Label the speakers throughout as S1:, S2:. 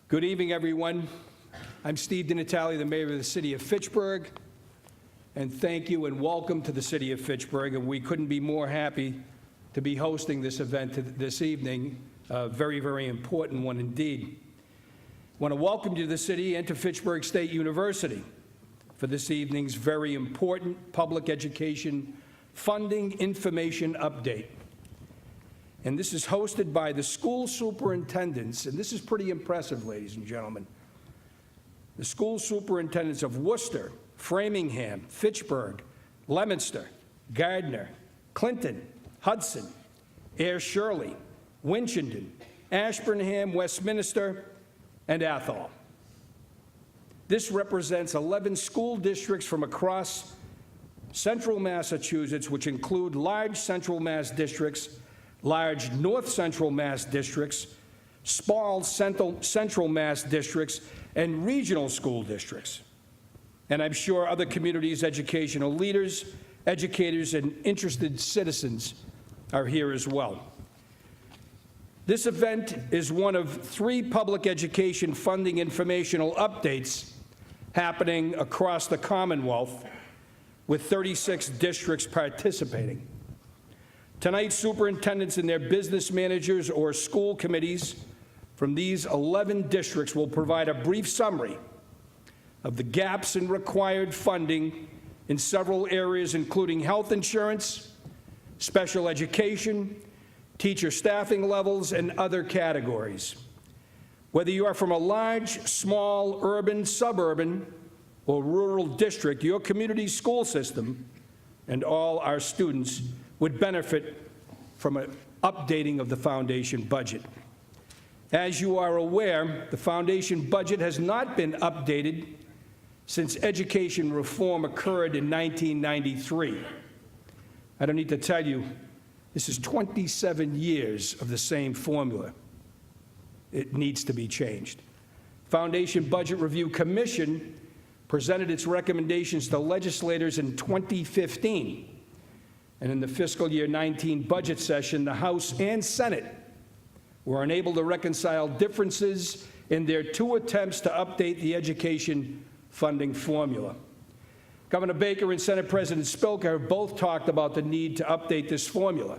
S1: Good evening, everyone. I'm Steve DiNatale, the mayor of the city of Fitchburg, and thank you and welcome to the city of Fitchburg. And we couldn't be more happy to be hosting this event this evening, a very, very important one indeed. I want to welcome you to the city and to Fitchburg State University for this evening's very important public education funding information update. And this is hosted by the school superintendents, and this is pretty impressive, ladies and gentlemen. The school superintendents of Worcester, Framingham, Fitchburg, Leominster, Gardner, Clinton, Hudson, Air Shirley, Winchendon, Ashburnham, Westminster, and Athol. This represents 11 school districts from across central Massachusetts, which include large central Mass districts, large North Central Mass districts, small Central Mass districts, and regional school districts. And I'm sure other communities, educational leaders, educators, and interested citizens are here as well. This event is one of 3 public education funding informational updates happening across the Commonwealth, with 36 districts participating. Tonight, superintendents and their business managers or school committees from these 11 districts will provide a brief summary of the gaps in required funding in several areas, including health insurance, special education, teacher staffing levels, and other categories. Whether you are from a large, small, urban, suburban, or rural district, your community school system and all our students would benefit from an updating of the foundation budget. As you are aware, the foundation budget has not been updated since education reform occurred in 1993. I don't need to tell you, this is 27 years of the same formula. It needs to be changed. Foundation Budget Review Commission presented its recommendations to legislators in 2015. And in the fiscal year 19 budget session, the House and Senate were unable to reconcile differences in their 2 attempts to update the education funding formula. Governor Baker and Senate President Spilka have both talked about the need to update this formula.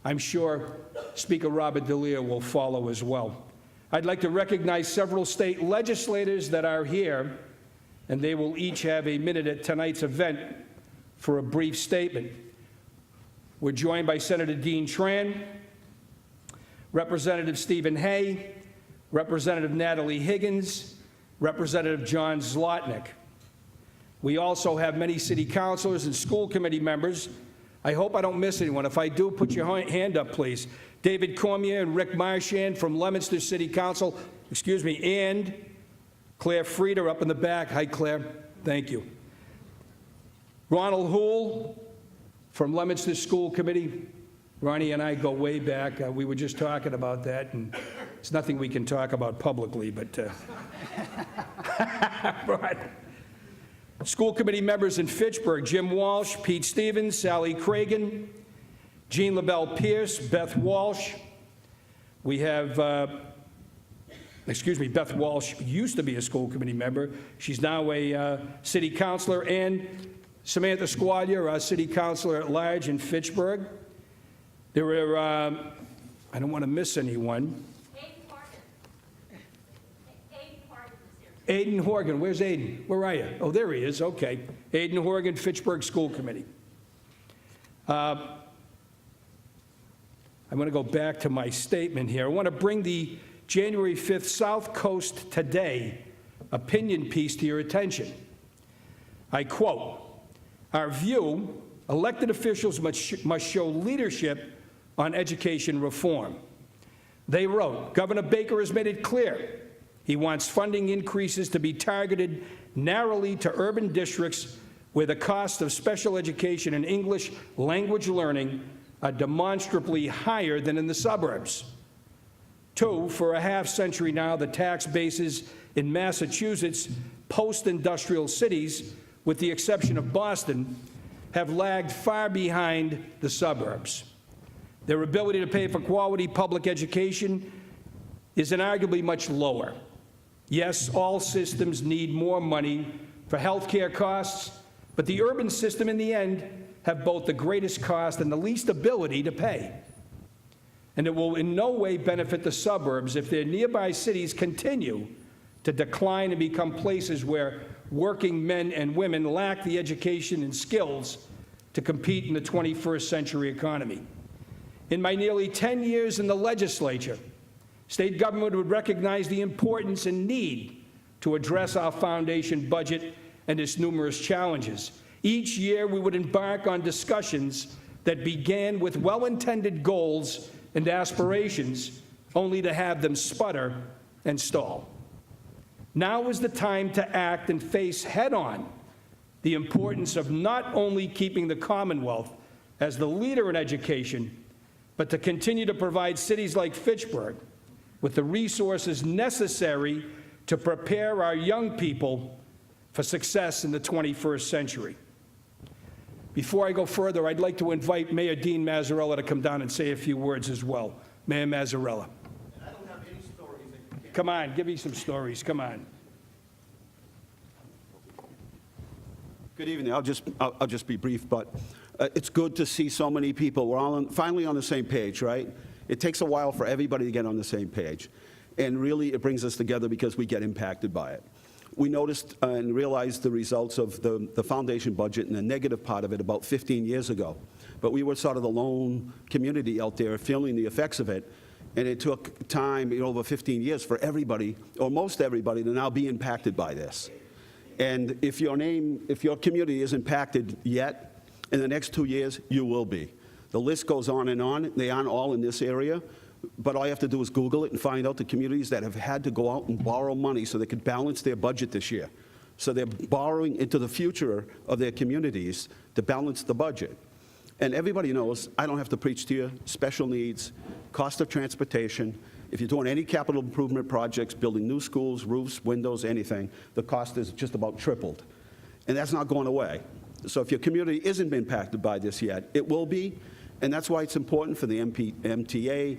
S1: I'm sure Speaker Robert D'Elia will follow as well. I'd like to recognize several state legislators that are here, and they will each have a minute at tonight's event for a brief statement. We're joined by Senator Dean Tran, Representative Stephen Hay, Representative Natalie Higgins, Representative John Zlotnick. We also have many city councilors and school committee members. I hope I don't miss anyone. If I do, put your hand up, please. David Cormier and Rick Marchand from Leominster City Council, and Claire Frieder up in the back. Hi, Claire. Thank you. Ronald Houle from Leominster School Committee. Ronnie and I go way back. We were just talking about that, and it's nothing we can talk about publicly, but right. School committee members in Fitchburg: Jim Walsh, Pete Stevens, Sally Cragen, Jean LaBelle Pierce, Beth Walsh. We have, Beth Walsh used to be a school committee member. She's now a city councilor, and Samantha Squalia, our city councilor at large in Fitchburg. There were, I don't want to miss anyone. Aiden Horgan, where's Aiden? Where are you? Oh, there he is, okay. Aiden Horgan, Fitchburg School Committee. I'm going to go back to my statement here. I want to bring the January 5th South Coast Today opinion piece to your attention. I quote, "Our view, elected officials must show leadership on education reform." They wrote, "Governor Baker has made it clear he wants funding increases to be targeted narrowly to urban districts where the cost of special education and English language learning are demonstrably higher than in the suburbs. 2, for a half century now, the tax bases in Massachusetts post-industrial cities, with the exception of Boston, have lagged far behind the suburbs. Their ability to pay for quality public education is inarguably much lower. Yes, all systems need more money for healthcare costs, but the urban system in the end have both the greatest cost and the least ability to pay. And it will in no way benefit the suburbs if their nearby cities continue to decline and become places where working men and women lack the education and skills to compete in the 21st century economy. In my nearly 10 years in the legislature, state government would recognize the importance and need to address our foundation budget and its numerous challenges. Each year, we would embark on discussions that began with well-intended goals and aspirations, only to have them sputter and stall. Now is the time to act and face head-on the importance of not only keeping the Commonwealth as the leader in education, but to continue to provide cities like Fitchburg with the resources necessary to prepare our young people for success in the 21st century. Before I go further, I'd like to invite Mayor Dean Mazzarella to come down and say a few words as well. Mayor Mazzarella.
S2: And I don't have any stories.
S1: Come on, give me some stories, come on.
S2: Good evening. I'll just be brief, but it's good to see so many people. We're all finally on the same page, right? It takes a while for everybody to get on the same page. And really, it brings us together because we get impacted by it. We noticed and realized the results of the foundation budget and the negative part of it about 15 years ago. But we were sort of the lone community out there feeling the effects of it. And it took time, over 15 years for everybody, or most everybody, to now be impacted by this. And if your community is impacted yet, in the next 2 years, you will be. The list goes on and on. They aren't all in this area. But all you have to do is Google it and find out the communities that have had to go out and borrow money so they could balance their budget this year. So they're borrowing into the future of their communities to balance the budget. And everybody knows, I don't have to preach to you, special needs, cost of transportation. If you're doing any capital improvement projects, building new schools, roofs, windows, anything, the cost is just about tripled. And that's not going away. So if your community isn't impacted by this yet, it will be. And that's why it's important for the MTA,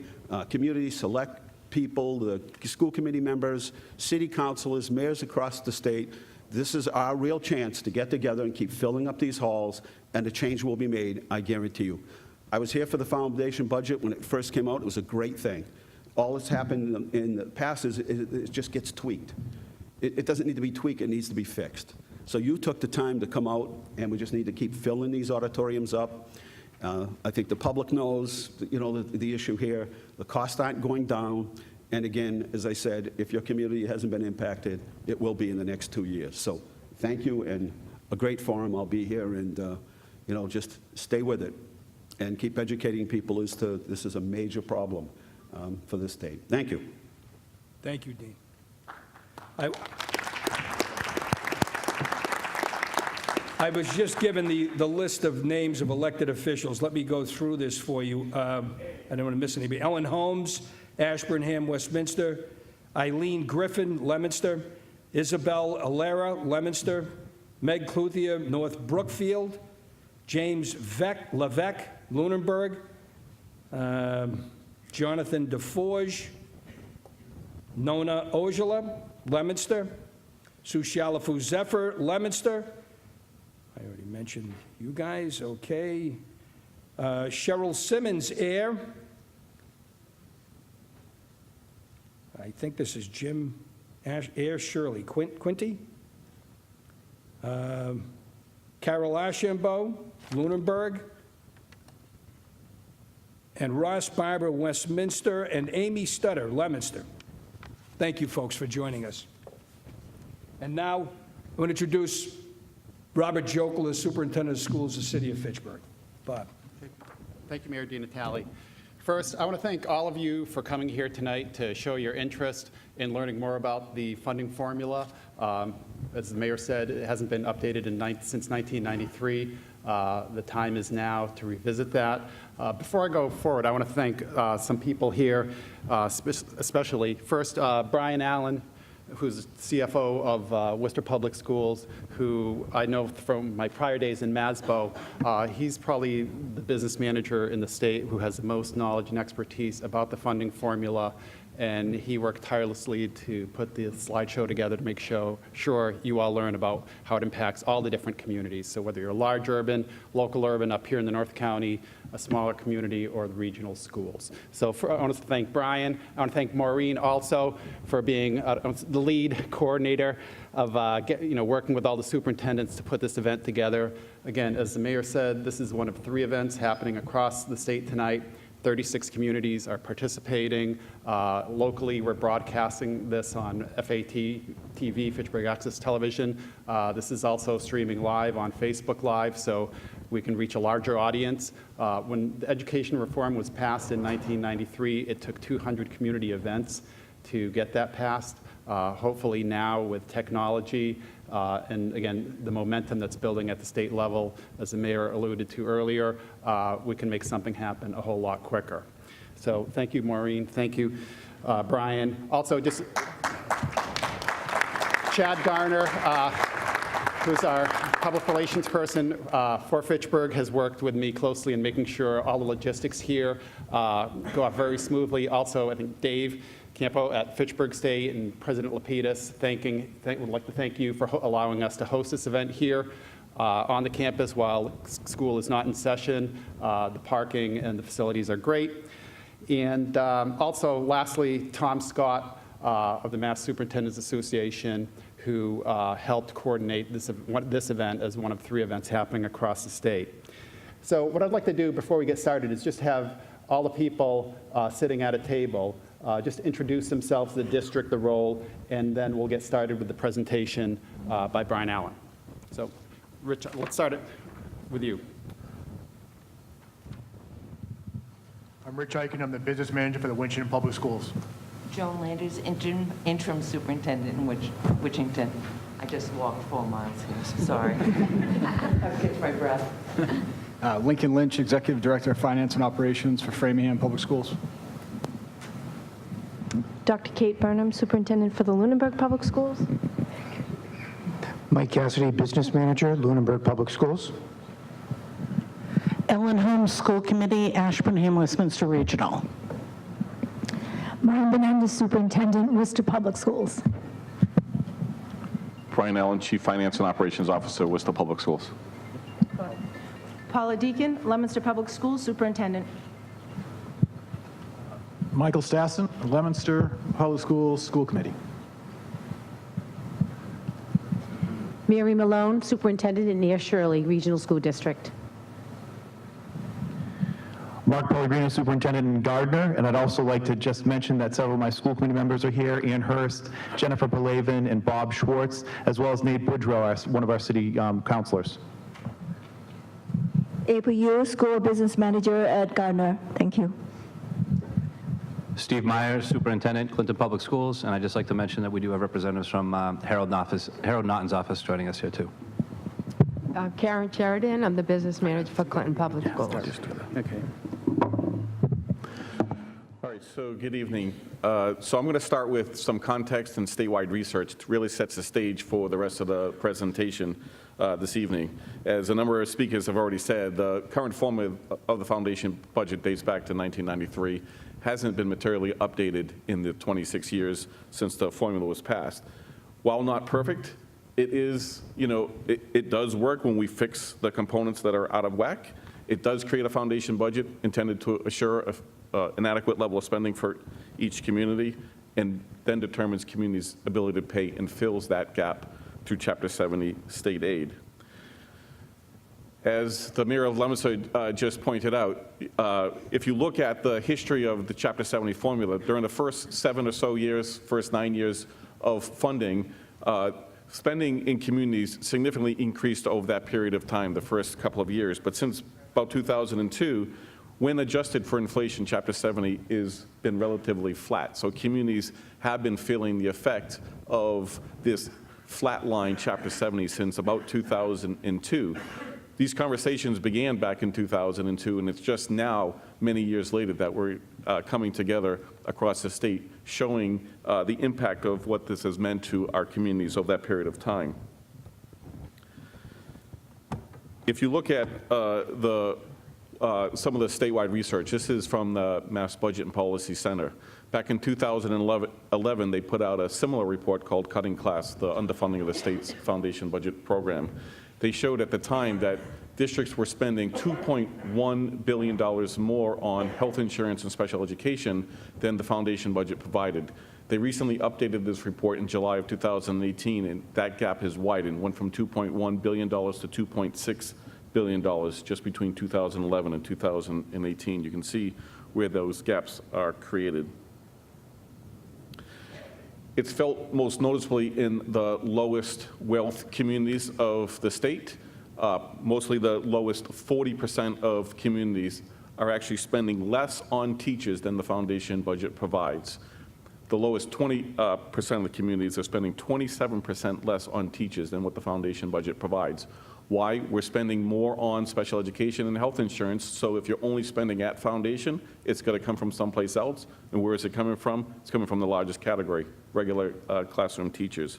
S2: community select people, the school committee members, city councilors, mayors across the state. This is our real chance to get together and keep filling up these halls, and the change will be made, I guarantee you. I was here for the foundation budget when it first came out. It was a great thing. All that's happened in the past is it just gets tweaked. It doesn't need to be tweaked, it needs to be fixed. So you took the time to come out, and we just need to keep filling these auditoriums up. I think the public knows, the issue here. The costs aren't going down. And again, as I said, if your community hasn't been impacted, it will be in the next 2 years. So thank you, and a great forum. I'll be here, and just stay with it and keep educating people as to this is a major problem for the state. Thank you.
S1: Thank you, Dean. I was just given the list of names of elected officials. Let me go through this for you. I don't want to miss anybody. Ellen Holmes, Ashburnham, Westminster. Eileen Griffin, Leominster. Isabel Alera, Leominster. Meg Clouthier, North Brookfield. James Levesque, Lunenburg. Jonathan DeForge. Nona Ojala, Leominster. Sushalafu Zephyr, Leominster. I already mentioned you guys, okay. Cheryl Simmons, Air. I think this is Jim Air Shirley Quinty. Carol Ashambo, Lunenburg. And Ross Barber, Westminster. And Amy Stutter, Leominster. Thank you, folks, for joining us. And now I'm going to introduce Robert Jokel, as Superintendent of Schools of the City of Fitchburg. Bob.
S3: Thank you, Mayor DiNatale. First, I want to thank all of you for coming here tonight to show your interest in learning more about the funding formula. As the mayor said, it hasn't been updated since 1993. The time is now to revisit that. Before I go forward, I want to thank some people here, especially, first, Brian Allen, who's CFO of Worcester Public Schools, who I know from my prior days in MASBO. He's probably the business manager in the state who has the most knowledge and expertise about the funding formula and he worked tirelessly to put the slideshow together to make sure you all learn about how it impacts all the different communities. So whether you're large urban, local urban, up here in the North County, a smaller community, or the regional schools. So I want to thank Brian. I want to thank Maureen also for being the lead coordinator of working with all the superintendents to put this event together. Again, as the mayor said, this is one of 3 events happening across the state tonight. 36 communities are participating. Locally, we're broadcasting this on FAT TV, Fitchburg Access Television. This is also streaming live on Facebook Live, so we can reach a larger audience. When the education reform was passed in 1993, it took 200 community events to get that passed. Hopefully now with technology and again, the momentum that's building at the state level, as the mayor alluded to earlier, we can make something happen a whole lot quicker. So thank you, Maureen. Thank you, Brian. Also, just Chad Garner, who's our public relations person for Fitchburg, has worked with me closely in making sure all the logistics here go off very smoothly. Also, I think Dave Campo at Fitchburg State and President Lapidus would like to thank you for allowing us to host this event here on the campus while school is not in session. The parking and the facilities are great. And also, lastly, Tom Scott of the Mass Superintendents Association, who helped coordinate this event as one of 3 events happening across the state. So what I'd like to do before we get started is just have all the people sitting at a table just introduce themselves, the district, the role, and then we'll get started with the presentation by Brian Allen. So, Rich, let's start it with you.
S4: I'm Rich Eichen. I'm the business manager for the Winchendon Public Schools.
S5: Joan Landers, interim superintendent in Winchendon. I just walked 4 miles here, so sorry. I've catch my breath.
S6: Lincoln Lynch, Executive Director of Finance and Operations for Framingham Public Schools.
S7: Dr. Kate Burnham, Superintendent for the Lunenburg Public Schools.
S8: Mike Cassidy, Business Manager, Lunenburg Public Schools.
S9: Ellen Holmes, School Committee, Ashburnham, Westminster Regional.
S7: Marian Benendez, Superintendent, Worcester Public Schools.
S10: Brian Allen, Chief Finance and Operations Officer, Worcester Public Schools.
S7: Paula Deacon, Leominster Public Schools Superintendent.
S6: Michael Stassen, Leominster Public Schools School Committee.
S7: Mary Malone, Superintendent in Near Shirley Regional School District.
S8: Mark Pellegrino, Superintendent in Gardner, and I'd also like to just mention that several of my school committee members are here, Ann Hurst, Jennifer Pelavin, and Bob Schwartz, as well as Nate Boudreau, one of our city councilors.
S11: April Yu, School Business Manager at Gardner. Thank you.
S12: Steve Myers, Superintendent, Clinton Public Schools, and I'd just like to mention that we do have representatives from Harold Naughton's office joining us here too.
S13: Karen Sheridan, I'm the Business Manager for Clinton Public Schools.
S3: Okay.
S10: All right, so good evening. So I'm going to start with some context and statewide research. It really sets the stage for the rest of the presentation this evening. As a number of speakers have already said, the current formula of the foundation budget dates back to 1993, hasn't been materially updated in the 26 years since the formula was passed. While not perfect, it is, it does work when we fix the components that are out of whack. It does create a foundation budget intended to assure an adequate level of spending for each community, and then determines communities' ability to pay and fills that gap through Chapter 70 state aid. As the mayor of Leominster just pointed out, if you look at the history of the Chapter 70 formula, during the first 7 or so years, first 9 years of funding, spending in communities significantly increased over that period of time, the first couple of years. But since about 2002, when adjusted for inflation, Chapter 70 has been relatively flat. So communities have been feeling the effect of this flatline Chapter 70 since about 2002. These conversations began back in 2002, and it's just now, many years later, that we're coming together across the state, showing the impact of what this has meant to our communities over that period of time. If you look at some of the statewide research, this is from the Mass Budget and Policy Center. Back in 2011, they put out a similar report called Cutting Class, the underfunding of the state's foundation budget program. They showed at the time that districts were spending $2.1 billion more on health insurance and special education than the foundation budget provided. They recently updated this report in July of 2018, and that gap has widened, went from $2.1 billion to $2.6 billion just between 2011 and 2018. You can see where those gaps are created. It's felt most noticeably in the lowest wealth communities of the state. Mostly the lowest 40% of communities are actually spending less on teachers than the foundation budget provides. The lowest 20% of the communities are spending 27% less on teachers than what the foundation budget provides. Why? We're spending more on special education and health insurance, so if you're only spending at foundation, it's going to come from someplace else. And where is it coming from? It's coming from the largest category, regular classroom teachers.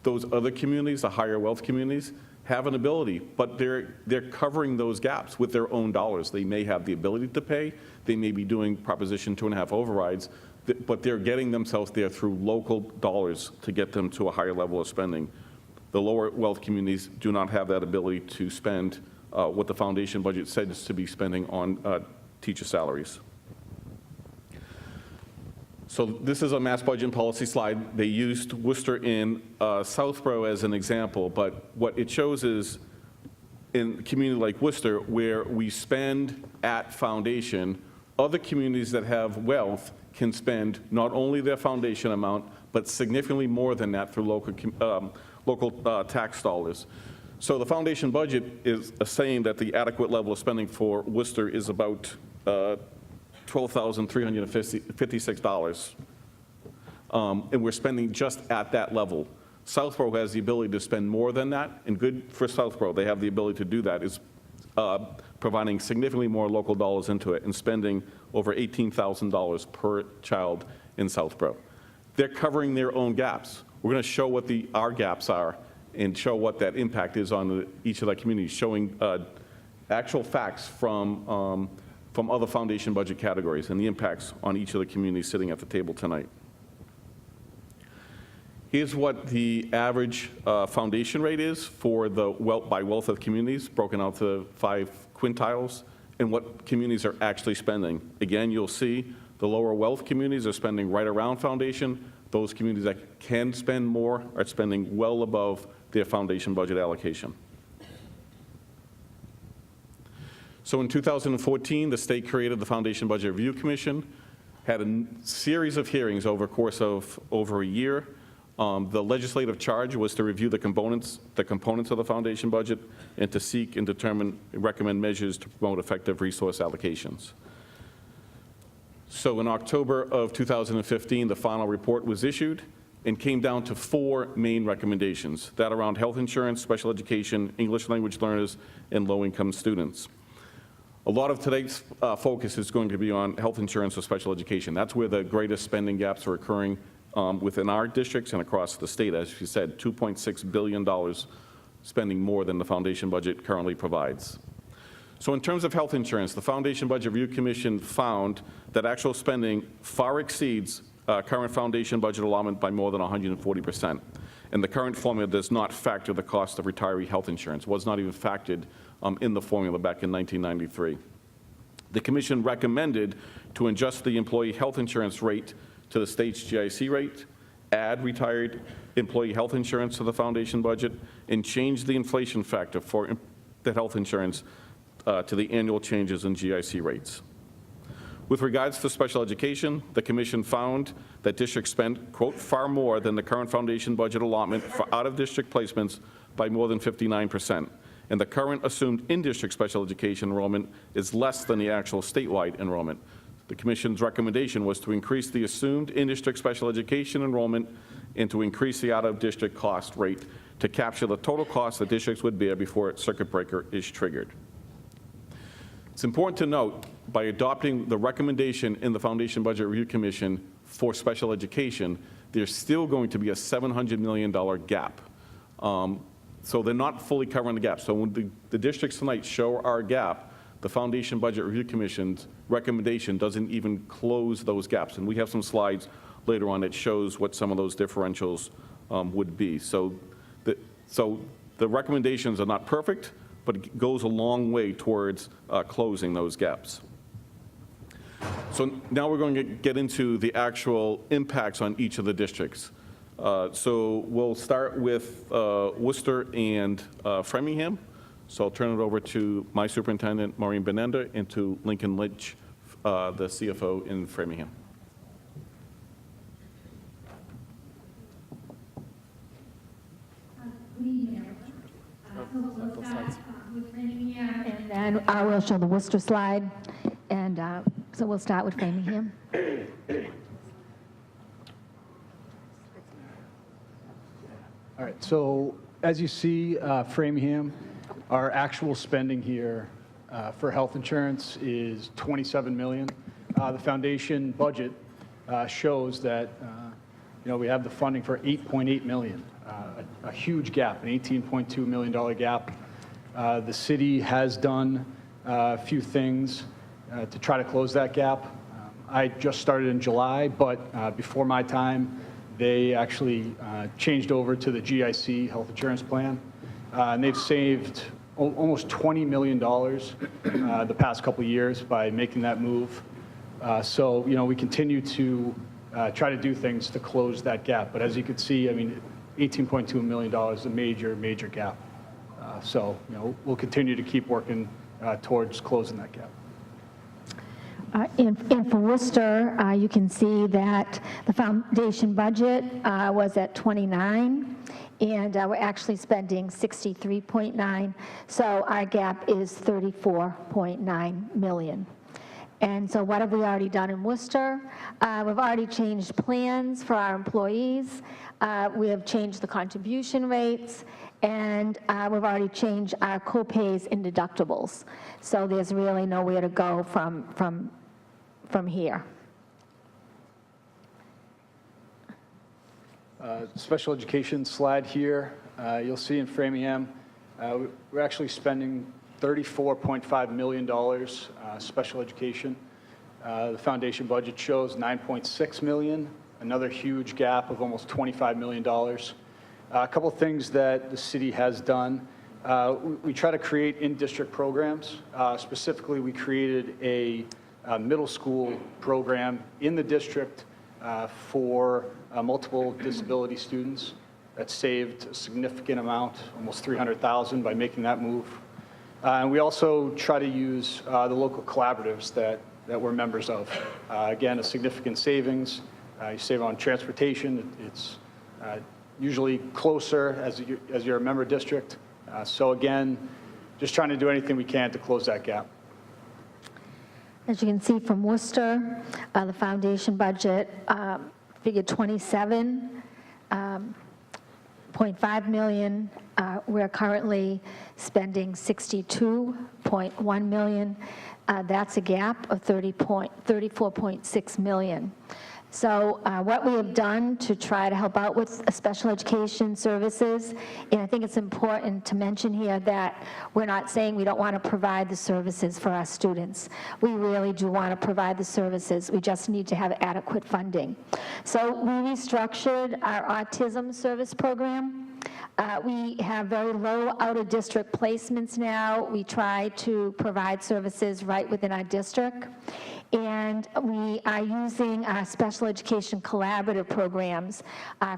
S10: Those other communities, the higher wealth communities, have an ability, but they're covering those gaps with their own dollars. They may have the ability to pay, they may be doing Proposition 2.5 overrides, but they're getting themselves there through local dollars to get them to a higher level of spending. The lower wealth communities do not have that ability to spend what the foundation budget says to be spending on teacher salaries. So this is a mass budget and policy slide. They used Worcester in Southborough as an example, but what it shows is in a community like Worcester, where we spend at foundation, other communities that have wealth can spend not only their foundation amount, but significantly more than that through local tax dollars. So the foundation budget is saying that the adequate level of spending for Worcester is about $12,356. And we're spending just at that level. Southborough has the ability to spend more than that, and good for Southborough, they have the ability to do that, is providing significantly more local dollars into it and spending over $18,000 per child in Southborough. They're covering their own gaps. We're going to show what our gaps are and show what that impact is on each of the communities, showing actual facts from other foundation budget categories and the impacts on each of the communities sitting at the table tonight. Here's what the average foundation rate is for the by wealth of communities, broken out to 5 quintiles, and what communities are actually spending. Again, you'll see the lower wealth communities are spending right around foundation. Those communities that can spend more are spending well above their foundation budget allocation. So in 2014, the state created the Foundation Budget Review Commission, had a series of hearings over a course of over a year. The legislative charge was to review the components of the foundation budget and to seek and determine and recommend measures to promote effective resource allocations. So in October of 2015, the final report was issued and came down to 4 main recommendations, that around health insurance, special education, English language learners, and low-income students. A lot of today's focus is going to be on health insurance or special education. That's where the greatest spending gaps are occurring within our districts and across the state. As you said, $2.6 billion spending more than the foundation budget currently provides. So in terms of health insurance, the Foundation Budget Review Commission found that actual spending far exceeds current foundation budget allotment by more than 140%. And the current formula does not factor the cost of retiree health insurance, was not even factored in the formula back in 1993. The commission recommended to adjust the employee health insurance rate to the state's GIC rate, add retired employee health insurance to the foundation budget, and change the inflation factor for the health insurance to the annual changes in GIC rates. With regards to special education, the commission found that districts spent, quote, far more than the current foundation budget allotment for out-of-district placements by more than 59%. And the current assumed in-district special education enrollment is less than the actual statewide enrollment. The commission's recommendation was to increase the assumed in-district special education enrollment and to increase the out-of-district cost rate to capture the total cost that districts would bear before a circuit breaker is triggered. It's important to note, by adopting the recommendation in the Foundation Budget Review Commission for special education, there's still going to be a $700 million gap. So they're not fully covering the gap. So when the districts tonight show our gap, the Foundation Budget Review Commission's recommendation doesn't even close those gaps. And we have some slides later on that shows what some of those differentials would be. So the recommendations are not perfect, but it goes a long way towards closing those gaps. So now we're going to get into the actual impacts on each of the districts. So we'll start with Worcester and Framingham. So I'll turn it over to my superintendent, Maureen Benenda, and to Lincoln Lynch, the CFO in Framingham.
S11: Good evening, everyone. So we'll start with Framingham, and then I will show the Worcester slide. And so we'll start with Framingham.
S6: All right, so as you see, Framingham, our actual spending here for health insurance is $27 million. The foundation budget shows that we have the funding for $8.8 million, a huge gap, an $18.2 million gap. The city has done a few things to try to close that gap. I just started in July, but before my time, they actually changed over to the GIC health insurance plan, and they've saved almost $20 million the past couple of years by making that move. So, we continue to try to do things to close that gap. But as you can see, I mean, $18.2 million is a major, major gap. So, we'll continue to keep working towards closing that gap.
S11: And for Worcester, you can see that the foundation budget was at 29, and we're actually spending 63.9, so our gap is 34.9 million. And so what have we already done in Worcester? We've already changed plans for our employees. We have changed the contribution rates, and we've already changed our co-pays and deductibles. So there's really nowhere to go from here.
S6: Special education slide here. You'll see in Framingham, we're actually spending $34.5 million special education. The foundation budget shows $9.6 million, another huge gap of almost $25 million. A couple of things that the city has done. We try to create in-district programs. Specifically, we created a middle school program in the district for multiple disability students that saved a significant amount, almost $300,000 by making that move. And we also try to use the local collaboratives that we're members of. Again, a significant savings. You save on transportation. It's usually closer as you're a member district. So again, just trying to do anything we can to close that gap.
S11: As you can see from Worcester, the foundation budget figured 27.5 million. We're currently spending 62.1 million. That's a gap of 34.6 million. So what we have done to try to help out with special education services, and I think it's important to mention here that we're not saying we don't want to provide the services for our students. We really do want to provide the services. We just need to have adequate funding. So we restructured our autism service program. We have very low out-of-district placements now. We try to provide services right within our district. And we are using our special education collaborative programs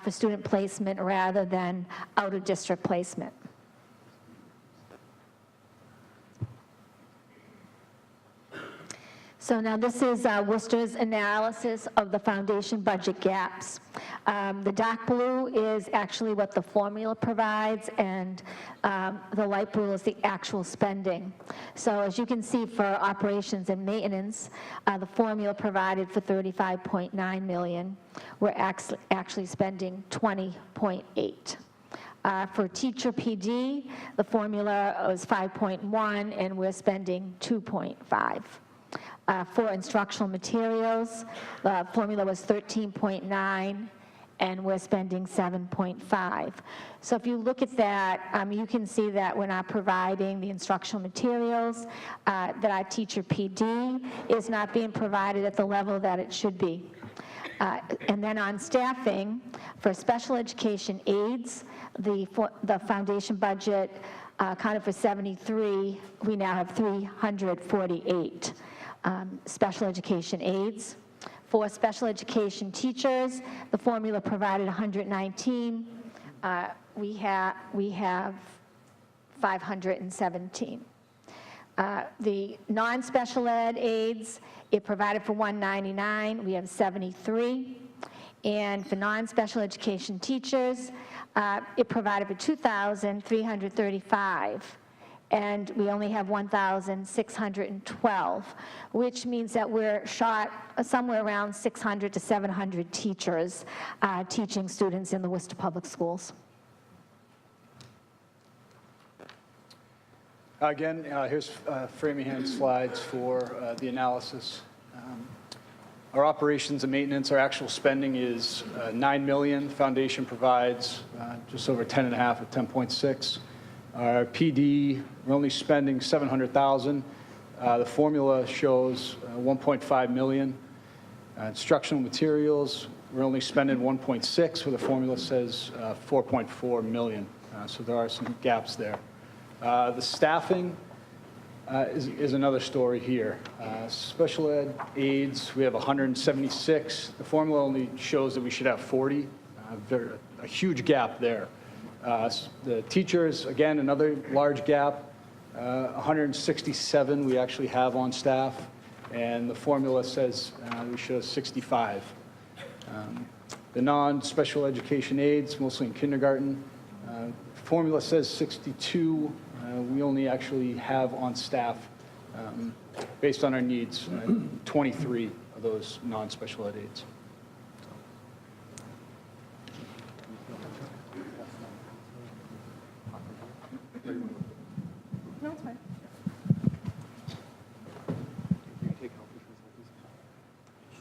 S11: for student placement rather than out-of-district placement. So now this is Worcester's analysis of the foundation budget gaps. The dark blue is actually what the formula provides, and the light blue is the actual spending. So as you can see, for operations and maintenance, the formula provided for $35.9 million. We're actually spending $20.8. For teacher PD, the formula was 5.1, and we're spending 2.5. For instructional materials, the formula was 13.9, and we're spending 7.5. So if you look at that, you can see that we're not providing the instructional materials, that our teacher PD is not being provided at the level that it should be. And then on staffing, for special education aides, the foundation budget accounted for 73, we now have 348 special education aides. For special education teachers, the formula provided 119. We have 517. The non-special ed aides, it provided for 199. We have 73. And for non-special education teachers, it provided for 2,335. And we only have 1,612, which means that we're short somewhere around 600 to 700 teachers teaching students in the Worcester Public Schools.
S6: Again, here's Framingham slides for the analysis. Our operations and maintenance, our actual spending is $9 million. Foundation provides just over 10.5 at 10.6. Our PD, we're only spending $700,000. The formula shows $1.5 million. Instructional materials, we're only spending 1.6, where the formula says 4.4 million. So there are some gaps there. The staffing is another story here. Special ed aides, we have 176. The formula only shows that we should have 40. A huge gap there. The teachers, again, another large gap. 167 we actually have on staff, and the formula says we should have 65. The non-special education aides, mostly in kindergarten, formula says 62. We only actually have on staff, based on our needs, 23 of those non-special ed aides.
S13: No, it's fine.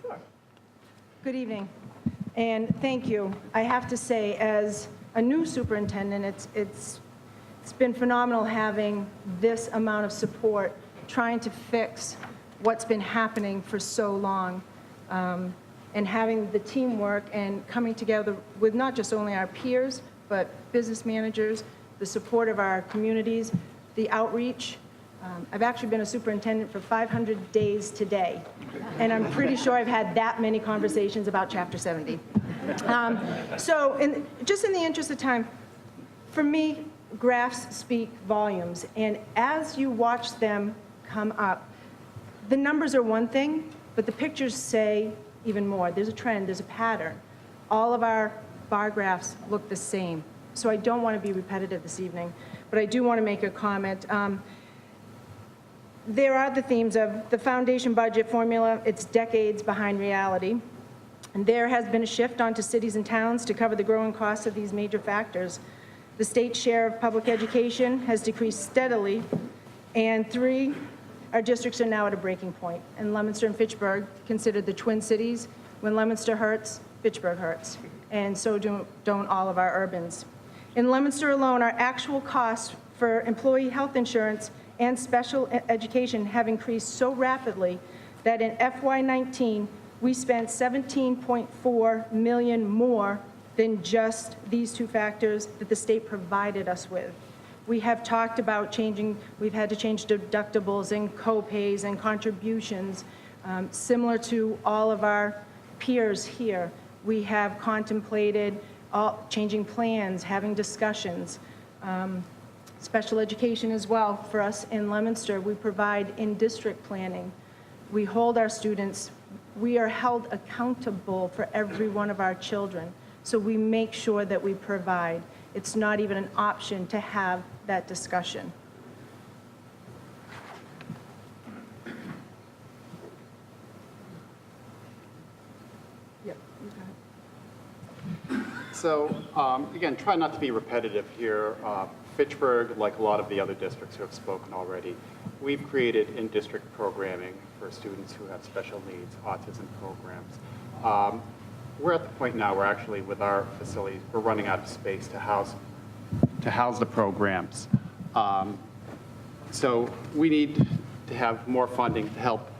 S13: Sure. Good evening, and thank you. I have to say, as a new superintendent, it's been phenomenal having this amount of support, trying to fix what's been happening for so long, and having the teamwork and coming together with not just only our peers, but business managers, the support of our communities, the outreach. I've actually been a superintendent for 500 days today, and I'm pretty sure I've had that many conversations about Chapter 70. So just in the interest of time, for me, graphs speak volumes, and as you watch them come up, the numbers are one thing, but the pictures say even more. There's a trend, there's a pattern. All of our bar graphs look the same. So I don't want to be repetitive this evening, but I do want to make a comment. There are the themes of the foundation budget formula. It's decades behind reality. And there has been a shift onto cities and towns to cover the growing costs of these major factors. The state's share of public education has decreased steadily. And 3, our districts are now at a breaking point. And Leominster and Fitchburg, considered the Twin Cities, when Leominster hurts, Fitchburg hurts. And so don't all of our urbans. In Leominster alone, our actual costs for employee health insurance and special education have increased so rapidly that in FY19, we spent $17.4 million more than just these 2 factors that the state provided us with. We have talked about we've had to change deductibles and co-pays and contributions, similar to all of our peers here. We have contemplated changing plans, having discussions. Special education as well. For us in Leominster, we provide in-district planning. We hold our students, we are held accountable for every one of our children. So we make sure that we provide. It's not even an option to have that discussion.
S3: Yep. So again, try not to be repetitive here. Fitchburg, like a lot of the other districts who have spoken already, we've created in-district programming for students who have special needs, autism programs. we're at the point now where actually with our facilities, we're running out of space to house the programs. So we need to have more funding to help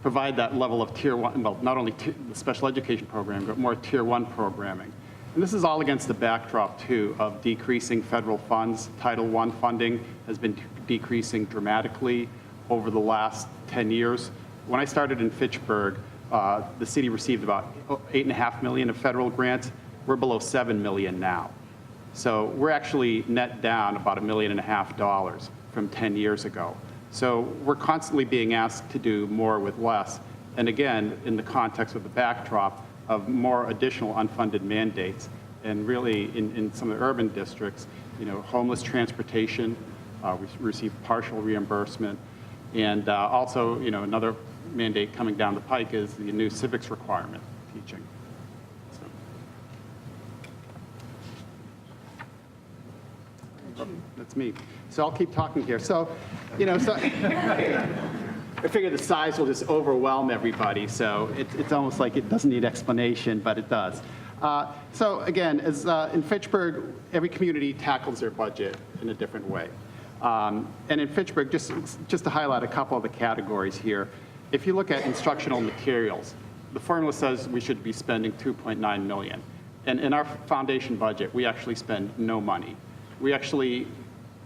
S3: provide that level of tier one, well, not only the special education program, but more tier one programming. And this is all against the backdrop, too, of decreasing federal funds. Title I funding has been decreasing dramatically over the last 10 years. When I started in Fitchburg, the city received about $8.5 million of federal grants. We're below $7 million now. So we're actually net down about $1.5 million from 10 years ago. So we're constantly being asked to do more with less. And again, in the context of the backdrop of more additional unfunded mandates, and really in some of the urban districts, homeless transportation, we receive partial reimbursement. And also, another mandate coming down the pike is the new civics requirement teaching. So, that's me. So I'll keep talking here. So, I figure the size will just overwhelm everybody. So it's almost like it doesn't need explanation, but it does. So again, as in Fitchburg, every community tackles their budget in a different way. And in Fitchburg, just to highlight a couple of the categories here, if you look at instructional materials, the formula says we should be spending $2.9 million. And in our foundation budget, we actually spend no money. We actually,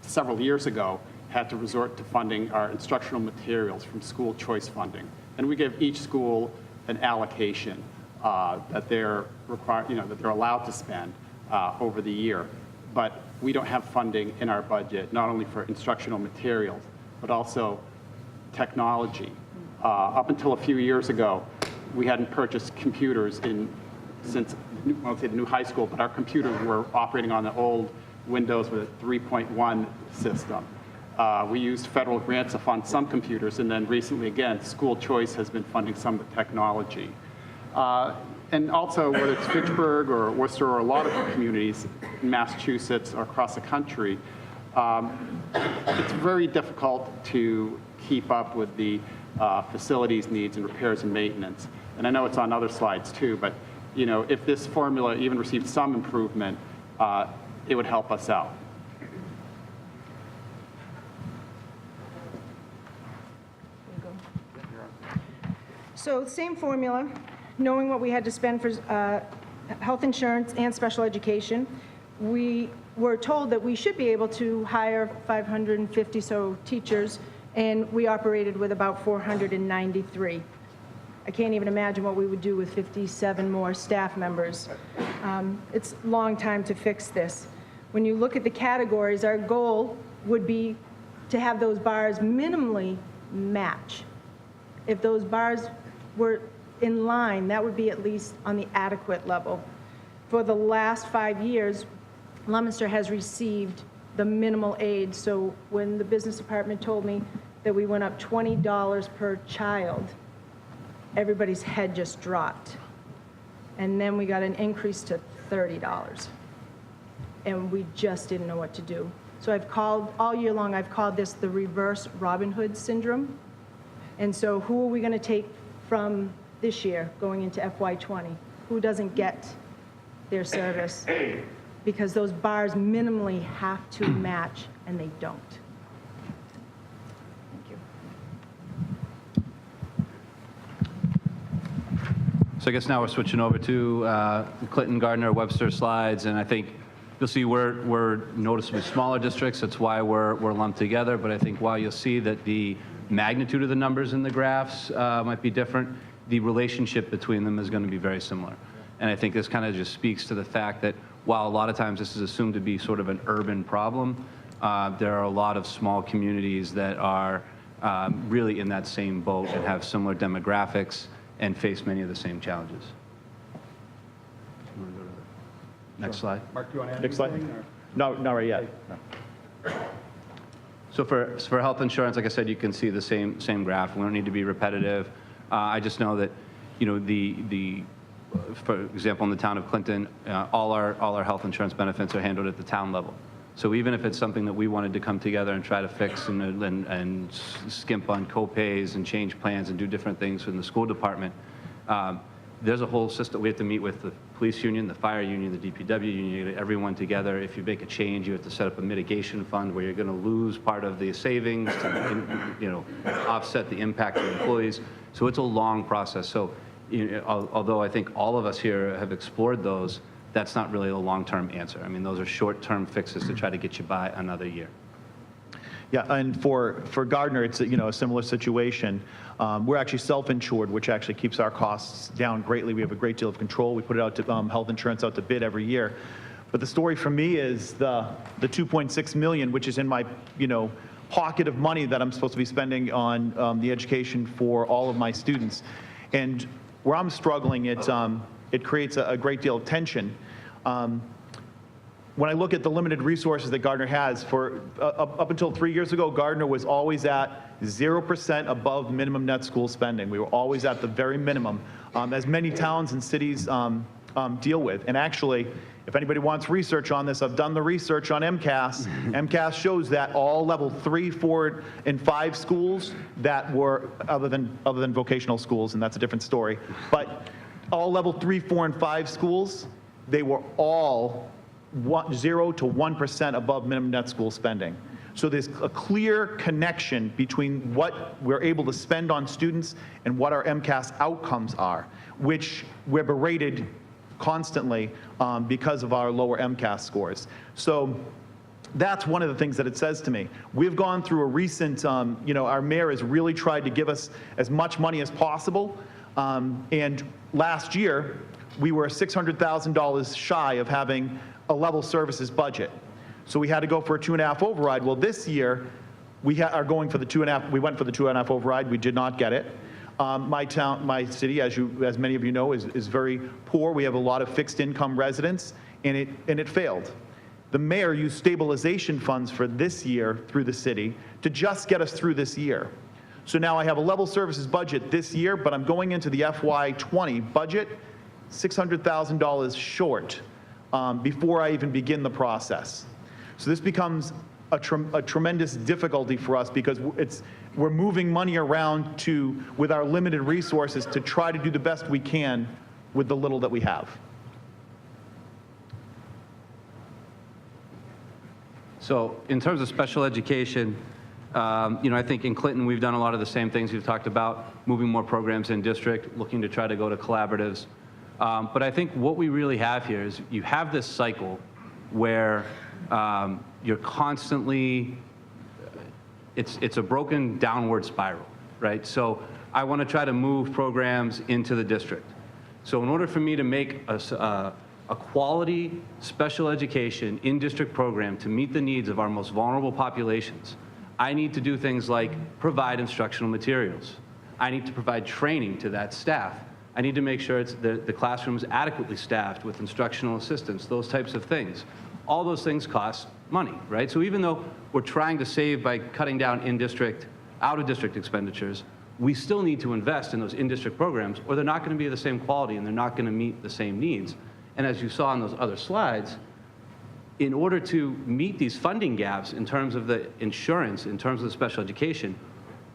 S3: several years ago, had to resort to funding our instructional materials from school choice funding. And we give each school an allocation that they're allowed to spend over the year. But we don't have funding in our budget, not only for instructional materials, but also technology. Up until a few years ago, we hadn't purchased computers since I won't say the new high school, but our computers were operating on the old Windows with a 3.1 system. We used federal grants to fund some computers, and then recently, again, school choice has been funding some of the technology. And also, whether it's Fitchburg or Worcester or a lot of communities in Massachusetts or across the country, it's very difficult to keep up with the facilities needs and repairs and maintenance. And I know it's on other slides too, but if this formula even received some improvement, it would help us out.
S13: So same formula, knowing what we had to spend for health insurance and special education, we were told that we should be able to hire 550 so teachers, and we operated with about 493. I can't even imagine what we would do with 57 more staff members. It's a long time to fix this. When you look at the categories, our goal would be to have those bars minimally match. If those bars were in line, that would be at least on the adequate level. For the last 5 years, Leominster has received the minimal aid. So when the business department told me that we went up $20 per child, everybody's head just dropped. And then we got an increase to $30. And we just didn't know what to do. So I've called, all year long, I've called this the reverse Robin Hood syndrome. And so who are we going to take from this year going into FY20? Who doesn't get their service? Because those bars minimally have to match, and they don't. Thank you.
S12: So I guess now we're switching over to Clinton, Gardner, Webster slides, and I think you'll see we're noticeably smaller districts. That's why we're lumped together. But I think while you'll see that the magnitude of the numbers in the graphs might be different, the relationship between them is going to be very similar. And I think this kind of just speaks to the fact that while a lot of times this is assumed to be sort of an urban problem, there are a lot of small communities that are really in that same boat and have similar demographics and face many of the same challenges. You want to go to the next slide?
S6: Mark, do you want to add
S8: Next slide.
S6: anything, or?
S8: No, not right yet. No.
S12: So for health insurance, like I said, you can see the same graph. We don't need to be repetitive. I just know that, for example, in the town of Clinton, all our health insurance benefits are handled at the town level. So even if it's something that we wanted to come together and try to fix and skimp on co-pays and change plans and do different things in the school department, there's a whole system. We have to meet with the police union, the fire union, the DPW union, get everyone together. If you make a change, you have to set up a mitigation fund where you're going to lose part of the savings to, offset the impact of employees. So it's a long process. So, although I think all of us here have explored those, that's not really a long-term answer. I mean, those are short-term fixes to try to get you by another year.
S8: Yeah, and for Gardner, it's a similar situation. We're actually self-insured, which actually keeps our costs down greatly. We have a great deal of control. We put it out to health insurance out to bid every year. But the story for me is the $2.6 million, which is in my pocket of money that I'm supposed to be spending on the education for all of my students. And where I'm struggling, it creates a great deal of tension. When I look at the limited resources that Gardner has, up until 3 years ago, Gardner was always at 0% above minimum net school spending. We were always at the very minimum, as many towns and cities deal with. And actually, if anybody wants research on this, I've done the research on MCAS. MCAS shows that all level 3, 4, and 5 schools that were, other than vocational schools, and that's a different story, but all level 3, 4, and 5 schools, they were all 0 to 1% above minimum net school spending. So there's a clear connection between what we're able to spend on students and what our MCAS outcomes are, which we're berated constantly because of our lower MCAS scores. So that's one of the things that it says to me. We've gone through a recent, our mayor has really tried to give us as much money as possible. And last year, we were $600,000 shy of having a level services budget. So we had to go for a 2.5 override. Well, this year, we are going for the 2.5. We went for the 2.5 override. We did not get it. My city, as many of you know, is very poor. We have a lot of fixed income residents, and it failed. The mayor used stabilization funds for this year through the city to just get us through this year. So now I have a level services budget this year, but I'm going into the FY20 budget $600,000 short before I even begin the process. So this becomes a tremendous difficulty for us because we're moving money around with our limited resources to try to do the best we can with the little that we have.
S12: So in terms of special education, I think in Clinton we've done a lot of the same things you've talked about, moving more programs in district, looking to try to go to collaboratives. But I think what we really have here is you have this cycle where you're constantly, it's a broken downward spiral, right? So I want to try to move programs into the district. So in order for me to make a quality special education in-district program to meet the needs of our most vulnerable populations, I need to do things like provide instructional materials. I need to provide training to that staff. I need to make sure the classroom is adequately staffed with instructional assistants, those types of things. All those things cost money, right? So even though we're trying to save by cutting down in-district, out-of-district expenditures, we still need to invest in those in-district programs or they're not going to be of the same quality and they're not going to meet the same needs. And as you saw in those other slides, in order to meet these funding gaps in terms of the insurance, in terms of the special education,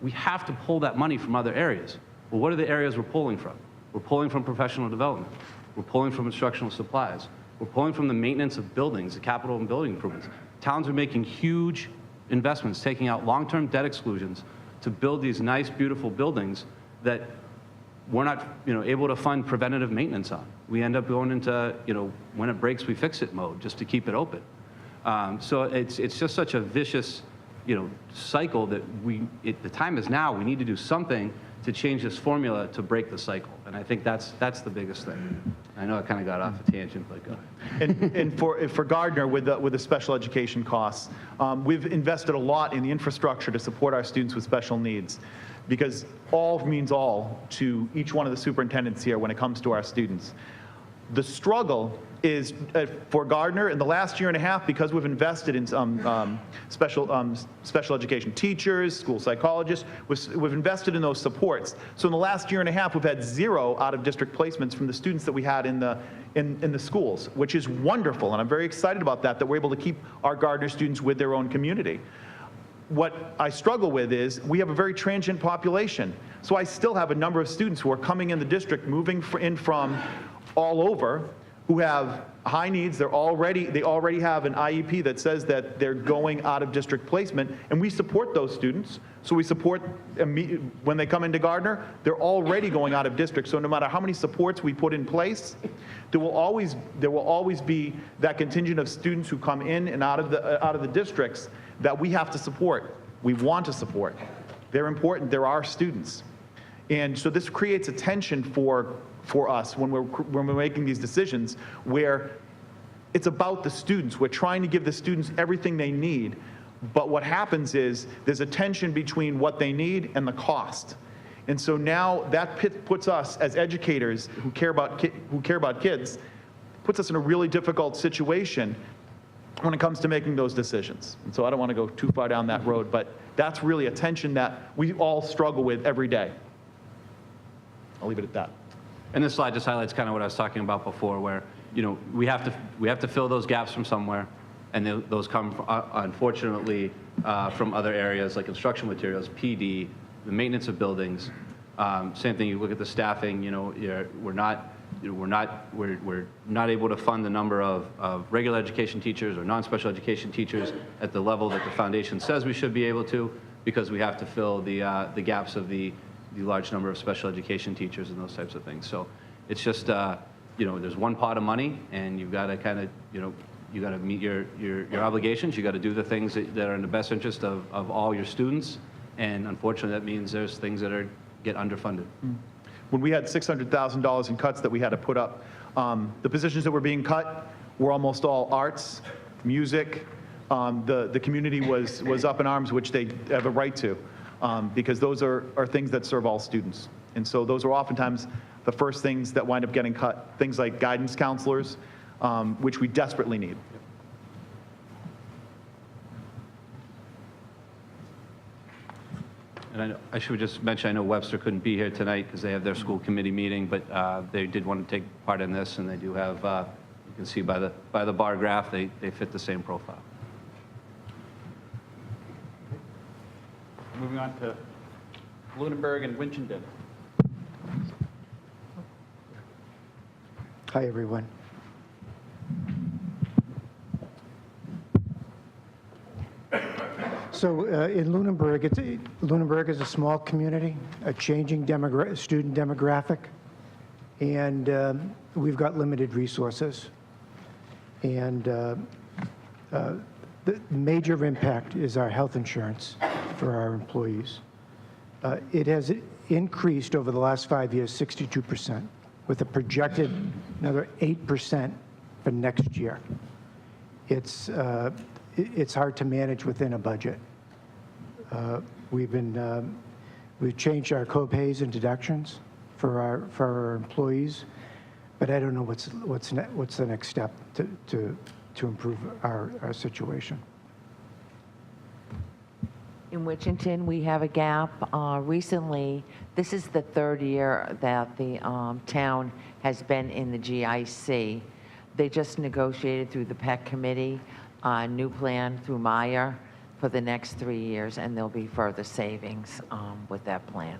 S12: we have to pull that money from other areas. Well, what are the areas we're pulling from? We're pulling from professional development. We're pulling from instructional supplies. We're pulling from the maintenance of buildings, the capital and building improvements. Towns are making huge investments, taking out long-term debt exclusions to build these nice, beautiful buildings that we're not able to fund preventative maintenance on. We end up going into, when it breaks, we fix it mode just to keep it open. So it's just such a vicious, cycle that the time is now. We need to do something to change this formula to break the cycle. And I think that's the biggest thing. I know I kind of got off a tangent, but go ahead.
S8: And for Gardner, with the special education costs, we've invested a lot in the infrastructure to support our students with special needs, because all means all to each one of the superintendents here when it comes to our students. The struggle is for Gardner in the last year and a half, because we've invested in special education teachers, school psychologists, we've invested in those supports. So in the last year and a half, we've had 0 out-of-district placements from the students that we had in the schools, which is wonderful, and I'm very excited about that we're able to keep our Gardner students with their own community.
S6: what I struggle with is we have a very transient population. So I still have a number of students who are coming in the district, moving in from all over, who have high needs. They already have an IEP that says that they're going out of district placement, and we support those students. So we support, when they come into Gardner, they're already going out of district. So no matter how many supports we put in place, there will always be that contingent of students who come in and out of the districts that we have to support. We want to support. They're important. They're our students. And so this creates a tension for us when we're making these decisions, where it's about the students. We're trying to give the students everything they need, but what happens is there's a tension between what they need and the cost. And so now that puts us as educators who care about kids, puts us in a really difficult situation when it comes to making those decisions. And so I don't want to go too far down that road, but that's really a tension that we all struggle with every day. I'll leave it at that.
S12: And this slide just highlights kind of what I was talking about before, where, you know, we have to fill those gaps from somewhere, and those come, unfortunately, from other areas like instructional materials, PD, the maintenance of buildings. Same thing. You look at the staffing. You know, we're not able to fund the number of regular education teachers or non-special education teachers at the level that the foundation says we should be able to, because we have to fill the gaps of the large number of special education teachers and those types of things. So it's just, you know, there's one pot of money, and you've got to kind of, you know, you got to meet your obligations. You got to do the things that are in the best interest of all your students. And unfortunately, that means there's things that get underfunded.
S6: When we had $600,000 in cuts that we had to put up, the positions that were being cut were almost all arts, music. The community was up in arms, which they have a right to, because those are things that serve all students. And so those are oftentimes the first things that wind up getting cut, things like guidance counselors, which we desperately need.
S12: And I should just mention, I know Webster couldn't be here tonight because they have their school committee meeting, but they did want to take part in this, and they do have, you can see by the bar graph, they fit the same profile.
S3: Moving on to Lunenburg and Winchendon.
S14: Hi, everyone. So in Lunenburg, Lunenburg is a small community, a changing student demographic, and we've got limited resources. And the major impact is our health insurance for our employees. It has increased over the last 5 years 62%, with a projected another 8% for next year. It's hard to manage within a budget. We've changed our co-pays and deductions for our employees, but I don't know what's the next step to improve our situation.
S5: In Winchendon, we have a gap. Recently, this is the third year that the town has been in the GIC. They just negotiated through the PEC committee a new plan through Meyer for the next 3 years, and there'll be further savings with that plan.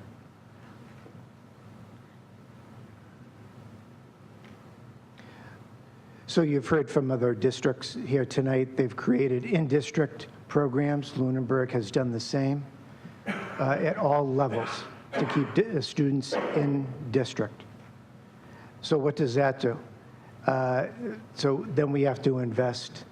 S14: So you've heard from other districts here tonight. They've created in-district programs. Lunenburg has done the same at all levels to keep students in district. So what does that do? So then we have to invest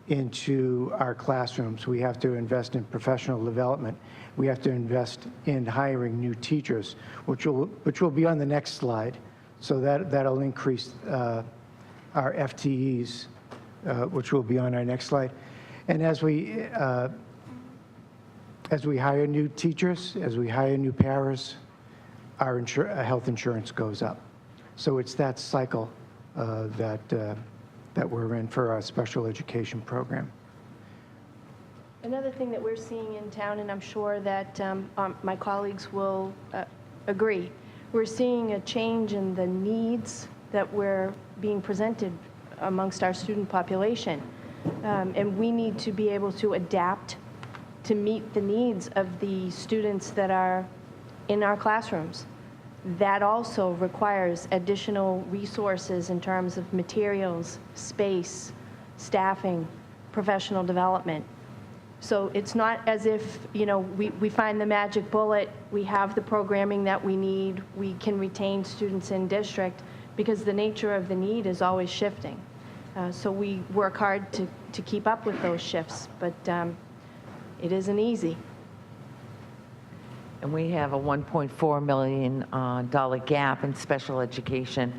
S14: into our classrooms. We have to invest in professional development. We have to invest in hiring new teachers, which will be on the next slide. So that'll increase our FTEs, which will be on our next slide. And as we hire new teachers, as we hire new paras, our health insurance goes up. So it's that cycle that we're in for our special education program.
S13: Another thing that we're seeing in town, and I'm sure that my colleagues will agree, we're seeing a change in the needs that we're being presented amongst our student population. And we need to be able to adapt to meet the needs of the students that are in our classrooms. That also requires additional resources in terms of materials, space, staffing, professional development. So it's not as if, we find the magic bullet, we have the programming that we need, we can retain students in district, because the nature of the need is always shifting. So we work hard to keep up with those shifts, but it isn't easy.
S5: And we have a $1.4 million gap in special education.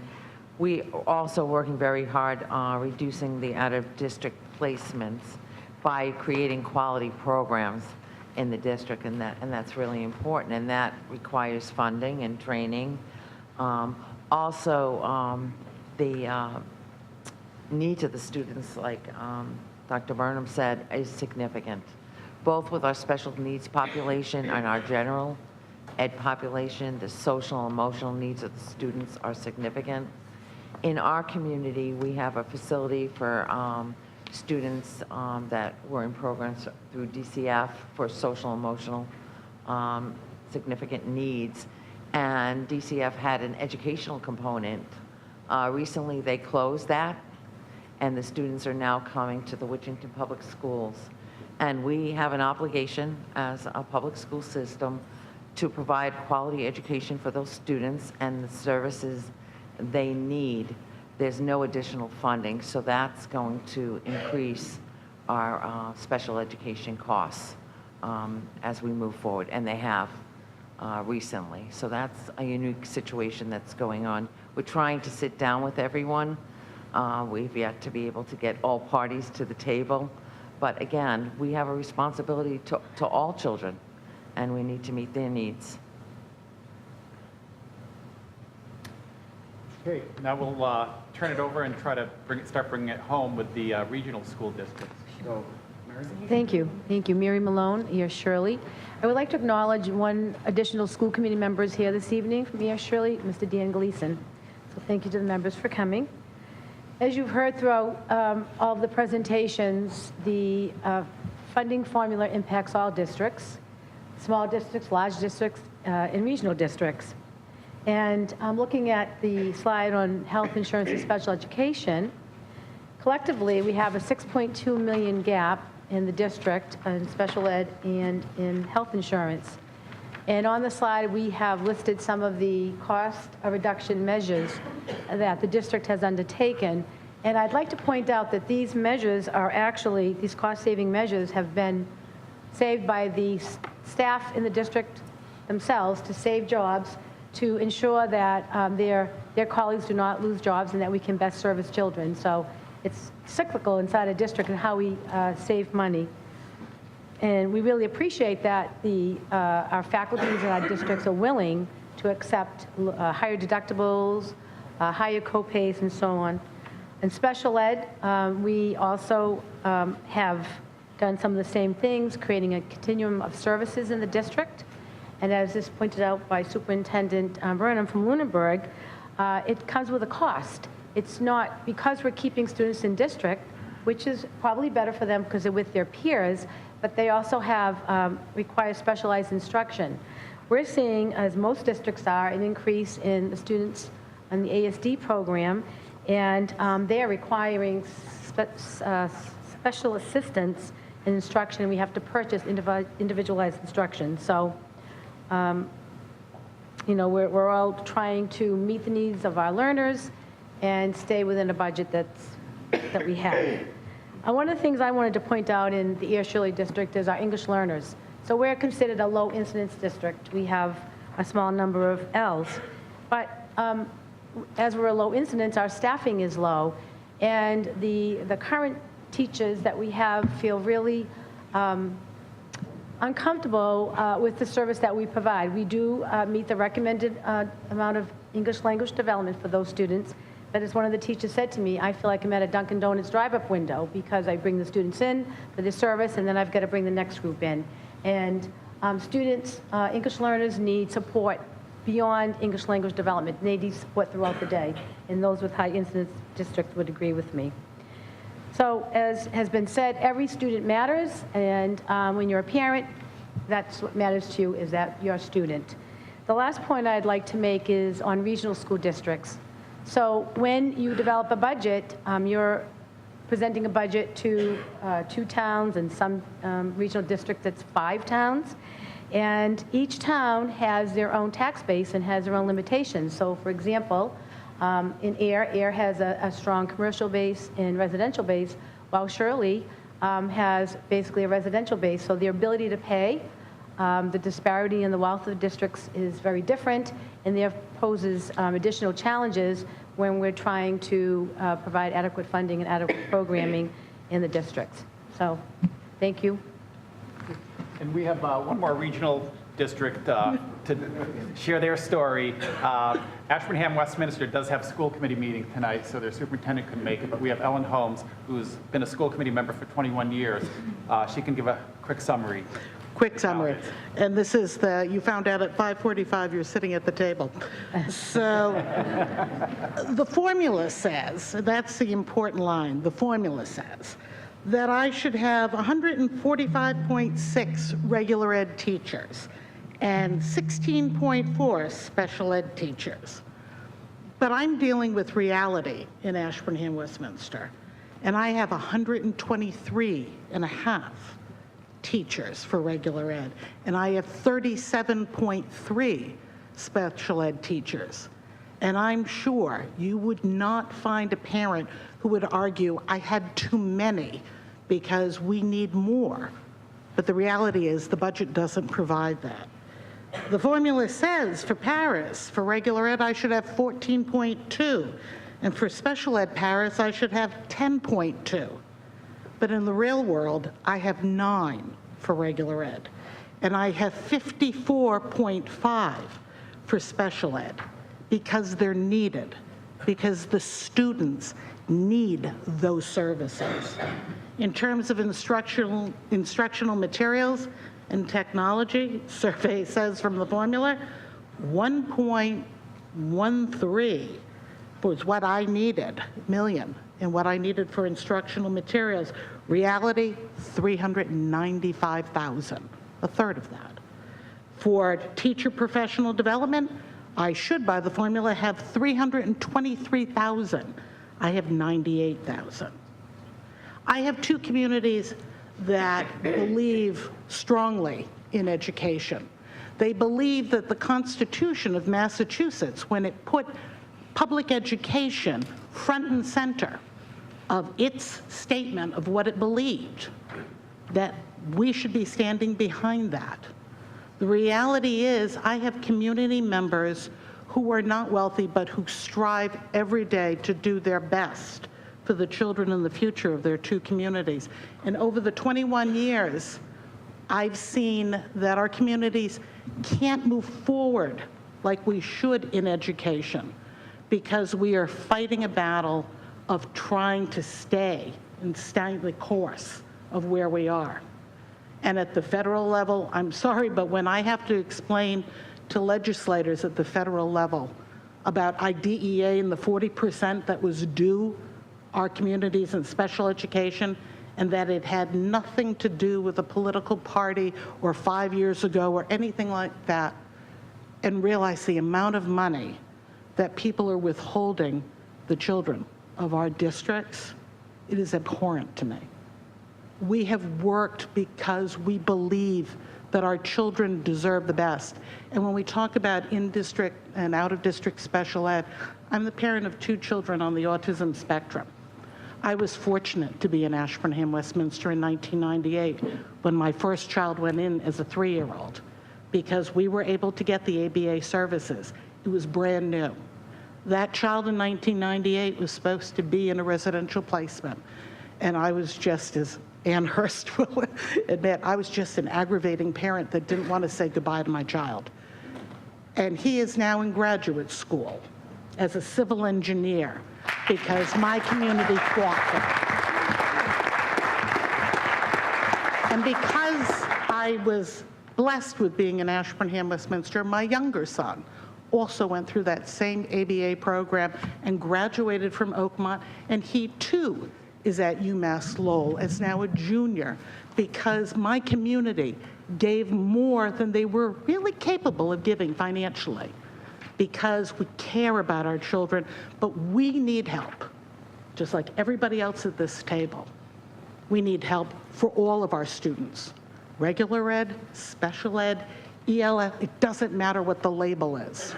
S5: We are also working very hard on reducing the out-of-district placements by creating quality programs in the district, and that's really important, and that requires funding and training. Also, the needs of the students, like Dr. Burnham said, is significant, both with our special needs population and our general ed population. The social and emotional needs of the students are significant. In our community, we have a facility for students that were in programs through DCF for social and emotional significant needs, and DCF had an educational component. Recently, they closed that, and the students are now coming to the Wichita Public Schools. And we have an obligation as a public school system to provide quality education for those students and the services they need. There's no additional funding, so that's going to increase our special education costs as we move forward, and they have recently. So that's a unique situation that's going on. We're trying to sit down with everyone. We've yet to be able to get all parties to the table. But again, we have a responsibility to all children, and we need to meet their needs.
S3: Okay, now we'll turn it over and try to start bringing it home with the regional school districts. So, Mary?
S7: Thank you. Thank you. Mary Malone, East Shirley. I would like to acknowledge one additional school committee member is here this evening from East Shirley, Mr. Dan Gleason. So thank you to the members for coming. As you've heard throughout all of the presentations, the funding formula impacts all districts, small districts, large districts, and regional districts. And I'm looking at the slide on health insurance and special education. Collectively, we have a $6.2 million gap in the district in special ed and in health insurance. And on the slide, we have listed some of the cost reduction measures that the district has undertaken. And I'd like to point out that these measures are actually, these cost-saving measures have been saved by the staff in the district themselves to save jobs, to ensure that their colleagues do not lose jobs and that we can best service children. So it's cyclical inside a district and how we save money. And we really appreciate that our faculties in our districts are willing to accept higher deductibles, higher co-pays, and so on. In special ed, we also have done some of the same things, creating a continuum of services in the district. And as this pointed out by Superintendent Burnham from Lunenburg, it comes with a cost. It's not, because we're keeping students in district, which is probably better for them because they're with their peers, but they also have require specialized instruction. We're seeing, as most districts are, an increase in the students in the ASD program, and they are requiring special assistance in instruction. We have to purchase individualized instruction. So, we're all trying to meet the needs of our learners and stay within a budget that we have. One of the things I wanted to point out in the East Shirley district is our English learners. So we're considered a low incidence district. We have a small number of Ls. But as we're a low incidence, our staffing is low. And the current teachers that we have feel really uncomfortable with the service that we provide. We do meet the recommended amount of English language development for those students. But as one of the teachers said to me, I feel like I'm at a Dunkin' Donuts drive-up window because I bring the students in for this service, and then I've got to bring the next group in. And students, English learners need support beyond English language development. They need support throughout the day, and those with high incidence districts would agree with me. So as has been said, every student matters, and when you're a parent, that's what matters to you, is that you're a student. The last point I'd like to make is on regional school districts. So when you develop a budget, you're presenting a budget to 2 towns, and some regional districts, it's 5 towns. And each town has their own tax base and has their own limitations. So for example, in Air has a strong commercial base and residential base, while Shirley has basically a residential base. So their ability to pay, the disparity in the wealth of the districts is very different, and there poses additional challenges when we're trying to provide adequate funding and adequate programming in the districts. So, thank you.
S15: And we have one more regional district to share their story. Ashburnham Westminster does have a school committee meeting tonight, so their superintendent couldn't make it, but we have Ellen Holmes, who's been a school committee member for 21 years. She can give a quick summary.
S9: Quick summary. And this is you found out at 5:45 you're sitting at the table. So the formula says, that's the important line, the formula says, that I should have 145.6 regular ed teachers and 16.4 special ed teachers. But I'm dealing with reality in Ashburnham Westminster, and I have 123.5 teachers for regular ed, and I have 37.3 special ed teachers. And I'm sure you would not find a parent who would argue, I had too many because we need more. But the reality is the budget doesn't provide that. The formula says for Paris, for regular ed, I should have 14.2. And for special ed Paris, I should have 10.2. But in the real world, I have 9 for regular ed. And I have 54.5 for special ed because they're needed, because the students need those services. In terms of instructional materials and technology, survey says from the formula, 1.13 was what I needed, million, and what I needed for instructional materials. Reality, 395,000, a third of that. For teacher professional development, I should, by the formula, have 323,000. I have 98,000. I have 2 communities that believe strongly in education. They believe that the Constitution of Massachusetts, when it put public education front and center of its statement of what it believed, that we should be standing behind that. The reality is I have community members who are not wealthy but who strive every day to do their best for the children and the future of their 2 communities. And over the 21 years, I've seen that our communities can't move forward like we should in education because we are fighting a battle of trying to stay the course of where we are. And at the federal level, I'm sorry, but when I have to explain to legislators at the federal level about IDEA and the 40% that was due our communities in special education, and that it had nothing to do with a political party or 5 years ago or anything like that, and realize the amount of money that people are withholding the children of our districts, it is abhorrent to me. We have worked because we believe that our children deserve the best. And when we talk about in-district and out-of-district special ed, I'm the parent of 2 children on the autism spectrum. I was fortunate to be in Ashburnham Westminster in 1998 when my first child went in as a 3-year-old because we were able to get the ABA services. It was brand new. That child in 1998 was supposed to be in a residential placement. And I was just, as Ann Hurst will admit, I was just an aggravating parent that didn't want to say goodbye to my child. And he is now in graduate school as a civil engineer because my community fought for it. And because I was blessed with being in Ashburnham Westminster, my younger son also went through that same ABA program and graduated from Oakmont, and he too is at UMass Lowell, is now a junior, because my community gave more than they were really capable of giving financially, because we care about our children, but we need help, just like everybody else at this table. We need help for all of our students, regular ed, special ed, ELF, it doesn't matter what the label is.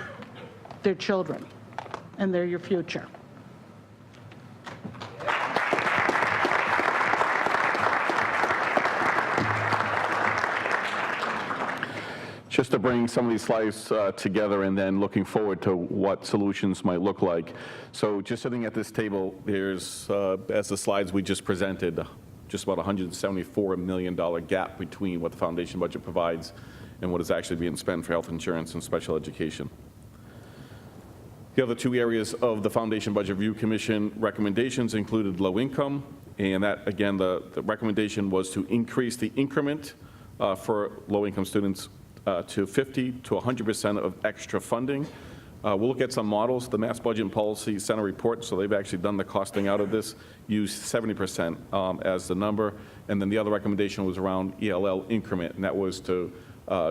S9: They're children, and they're your future.
S10: Just to bring some of these slides together and then looking forward to what solutions might look like. So just sitting at this table, there's, as the slides we just presented, just about $174 million gap between what the foundation budget provides and what is actually being spent for health insurance and special education. The other two areas of the Foundation Budget Review Commission recommendations included low income, and that, again, the recommendation was to increase the increment for low-income students to 50 to 100% of extra funding. We'll look at some models. The Mass Budget and Policy Center report, so they've actually done the costing out of this, used 70% as the number. And then the other recommendation was around ELL increment, and that was to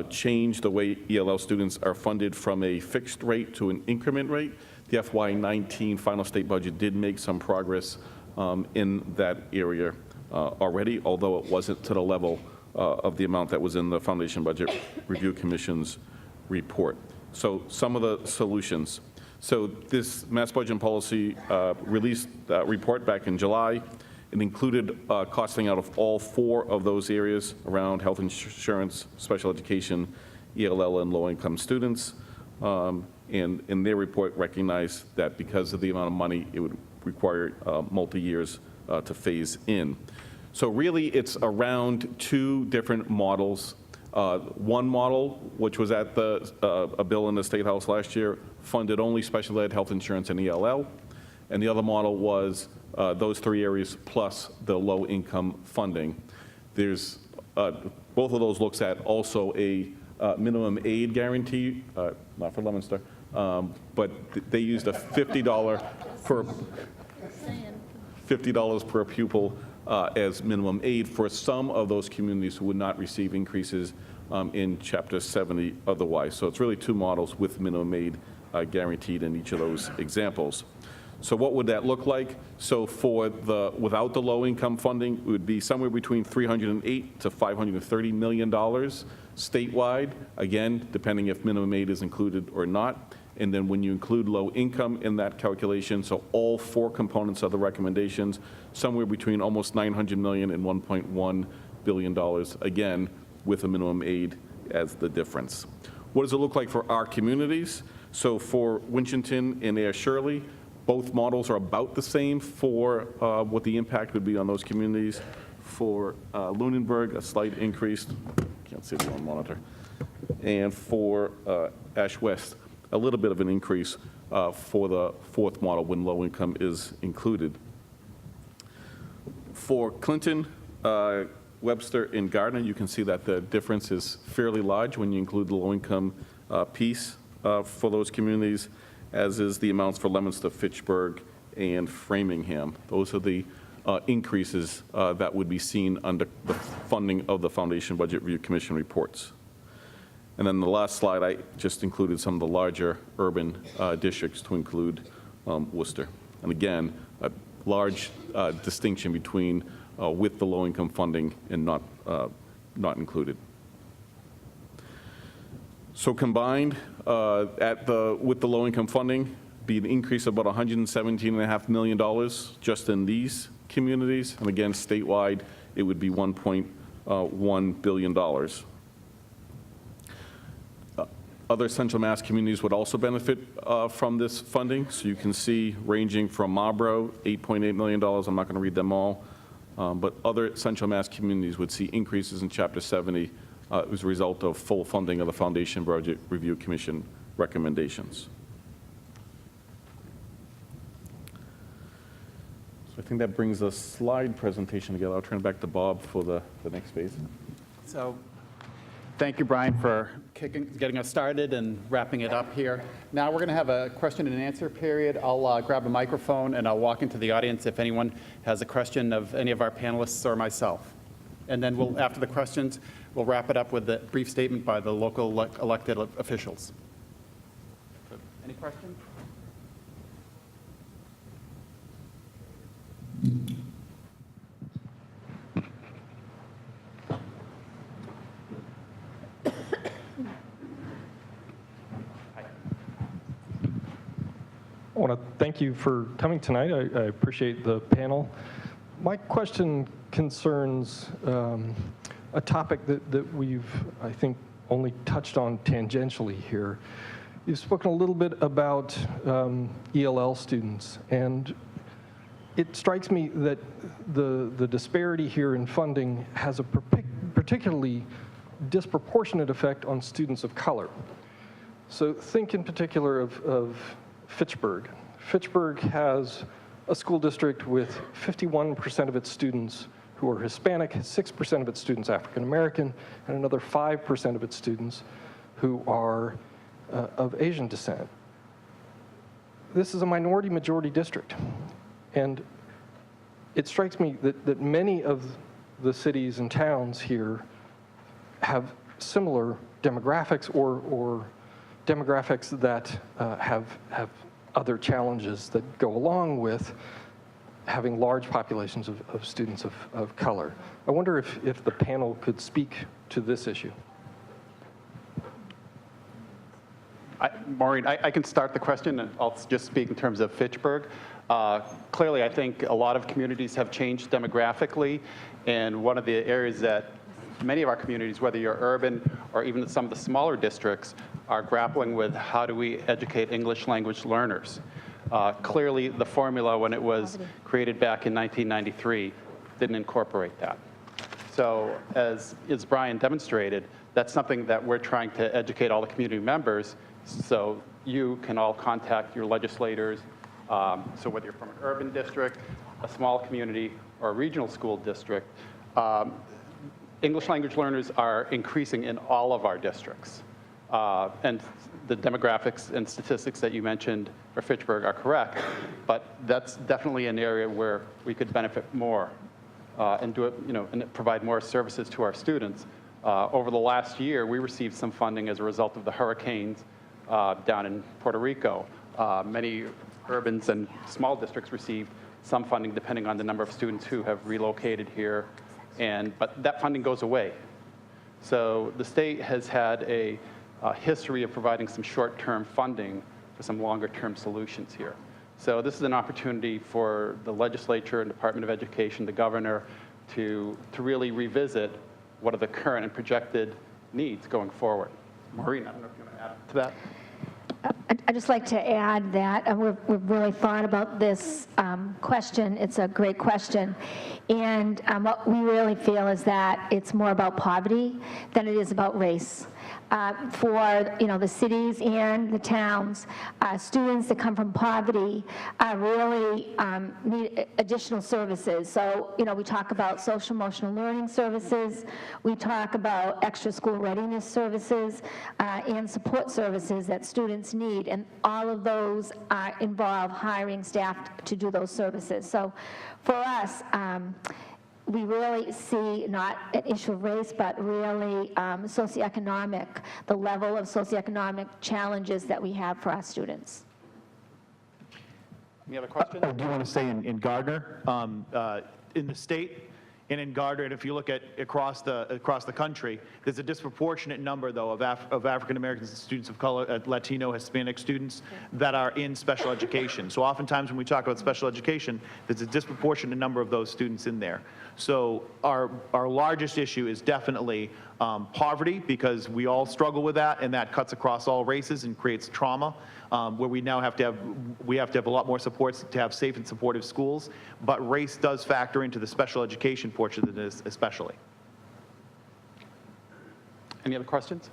S10: change the way ELL students are funded from a fixed rate to an increment rate. The FY19 final state budget did make some progress in that area already, although it wasn't to the level of the amount that was in the Foundation Budget Review Commission's report. So some of the solutions. So this Mass Budget and Policy released that report back in July. It included costing out of all four of those areas around health insurance, special education, ELL, and low-income students. And in their report recognized that because of the amount of money, it would require multi-years to phase in. So really, it's around two different models. One model, which was at a bill in the State House last year, funded only special ed, health insurance, and ELL. And the other model was those three areas plus the low-income funding. There's both of those looks at also a minimum aid guarantee, not for Leominster, but they used a $50 per pupil as minimum aid for some of those communities who would not receive increases in Chapter 70 otherwise. So it's really two models with minimum aid guaranteed in each of those examples. So what would that look like? So for without the low-income funding, it would be somewhere between $308 to $530 million statewide, again, depending if minimum aid is included or not. And then when you include low income in that calculation, so all four components of the recommendations, somewhere between almost $900 million and $1.1 billion, again, with a minimum aid as the difference. What does it look like for our communities? So for Winchendon and Air Shirley, both models are about the same for what the impact would be on those communities. For Lunenburg, a slight increase, can't see it on monitor. And for Ash West, a little bit of an increase for the fourth model when low income is included. For Clinton, Webster, and Gardner, you can see that the difference is fairly large when you include the low income piece for those communities, as is the amounts for Leominster, Fitchburg, and Framingham. Those are the increases that would be seen under the funding of the Foundation Budget Review Commission reports. And then the last slide, I just included some of the larger urban districts to include Worcester. And again, a large distinction between with the low-income funding and not included. So combined with the low-income funding, be an increase of about $117.5 million just in these communities. And again, statewide, it would be $1.1 billion. Other Central Mass communities would also benefit from this funding. So you can see ranging from Marlboro, $8.8 million. I'm not going to read them all. But other Central Mass communities would see increases in Chapter 70 as a result of full funding of the Foundation Budget Review Commission recommendations. So I think that brings the slide presentation together. I'll turn it back to Bob for the next phase.
S15: So
S3: Thank you, Brian, for getting us started and wrapping it up here. Now we're going to have a question and answer period. I'll grab a microphone and I'll walk into the audience if anyone has a question of any of our panelists or myself. And then after the questions, we'll wrap it up with a brief statement by the local elected officials. Any questions?
S16: I want to thank you for coming tonight. I appreciate the panel. My question concerns a topic that we've, I think, only touched on tangentially here. You've spoken a little bit about ELL students, and it strikes me that the disparity here in funding has a particularly disproportionate effect on students of color. So think in particular of Fitchburg. Fitchburg has a school district with 51% of its students who are Hispanic, 6% of its students African American, and another 5% of its students who are of Asian descent. This is a minority-majority district, and it strikes me that many of the cities and towns here have similar demographics or demographics that have other challenges that go along with having large populations of students of color. I wonder if the panel could speak to this issue.
S3: Maureen, I can start the question, and I'll just speak in terms of Fitchburg. Clearly, I think a lot of communities have changed demographically, and one of the areas that many of our communities, whether you're urban or even some of the smaller districts, are grappling with how do we educate English language learners. Clearly, the formula, when it was created back in 1993, didn't incorporate that. So as Brian demonstrated, that's something that we're trying to educate all the community members, so you can all contact your legislators. So whether you're from an urban district, a small community, or a regional school district, English language learners are increasing in all of our districts. And the demographics and statistics that you mentioned for Fitchburg are correct, but that's definitely an area where we could benefit more and do it, and provide more services to our students. Over the last year, we received some funding as a result of the hurricanes down in Puerto Rico. Many urbans and small districts received some funding depending on the number of students who have relocated here, but that funding goes away. So the state has had a history of providing some short-term funding for some longer-term solutions here. So this is an opportunity for the legislature and Department of Education, the governor, to really revisit what are the current and projected needs going forward. Maureen, I don't know if you want to add to that.
S11: I'd just like to add that we've really thought about this question. It's a great question. And what we really feel is that it's more about poverty than it is about race. For the cities and the towns, students that come from poverty really need additional services. So we talk about social emotional learning services, we talk about extra school readiness services, and support services that students need, and all of those involve hiring staff to do those services. So for us, we really see not an issue of race, but really socioeconomic, the level of socioeconomic challenges that we have for our students.
S3: Any other questions?
S8: I do want to say in Gardner, in the state, and in Gardner, and if you look at across the country, there's a disproportionate number, though, of African Americans and students of color, Latino, Hispanic students that are in special education. So oftentimes when we talk about special education, there's a disproportionate number of those students in there. So our largest issue is definitely poverty, because we all struggle with that, and that cuts across all races and creates trauma, where we now have to have a lot more supports to have safe and supportive schools. But race does factor into the special education portion of this, especially.
S3: Any other questions?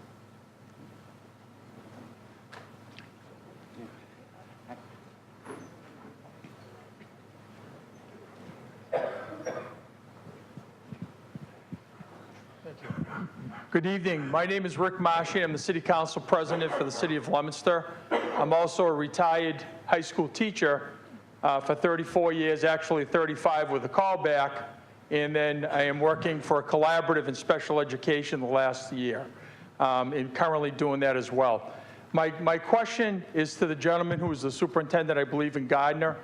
S4: Thank you.
S17: Good evening. My name is Rick Mashi. I'm the City Council President for the City of Leominster. I'm also a retired high school teacher for 34 years, actually 35 with a callback, and then I am working for a collaborative in special education the last year, and currently doing that as well. My question is to the gentleman who is the superintendent, I believe, in Gardner.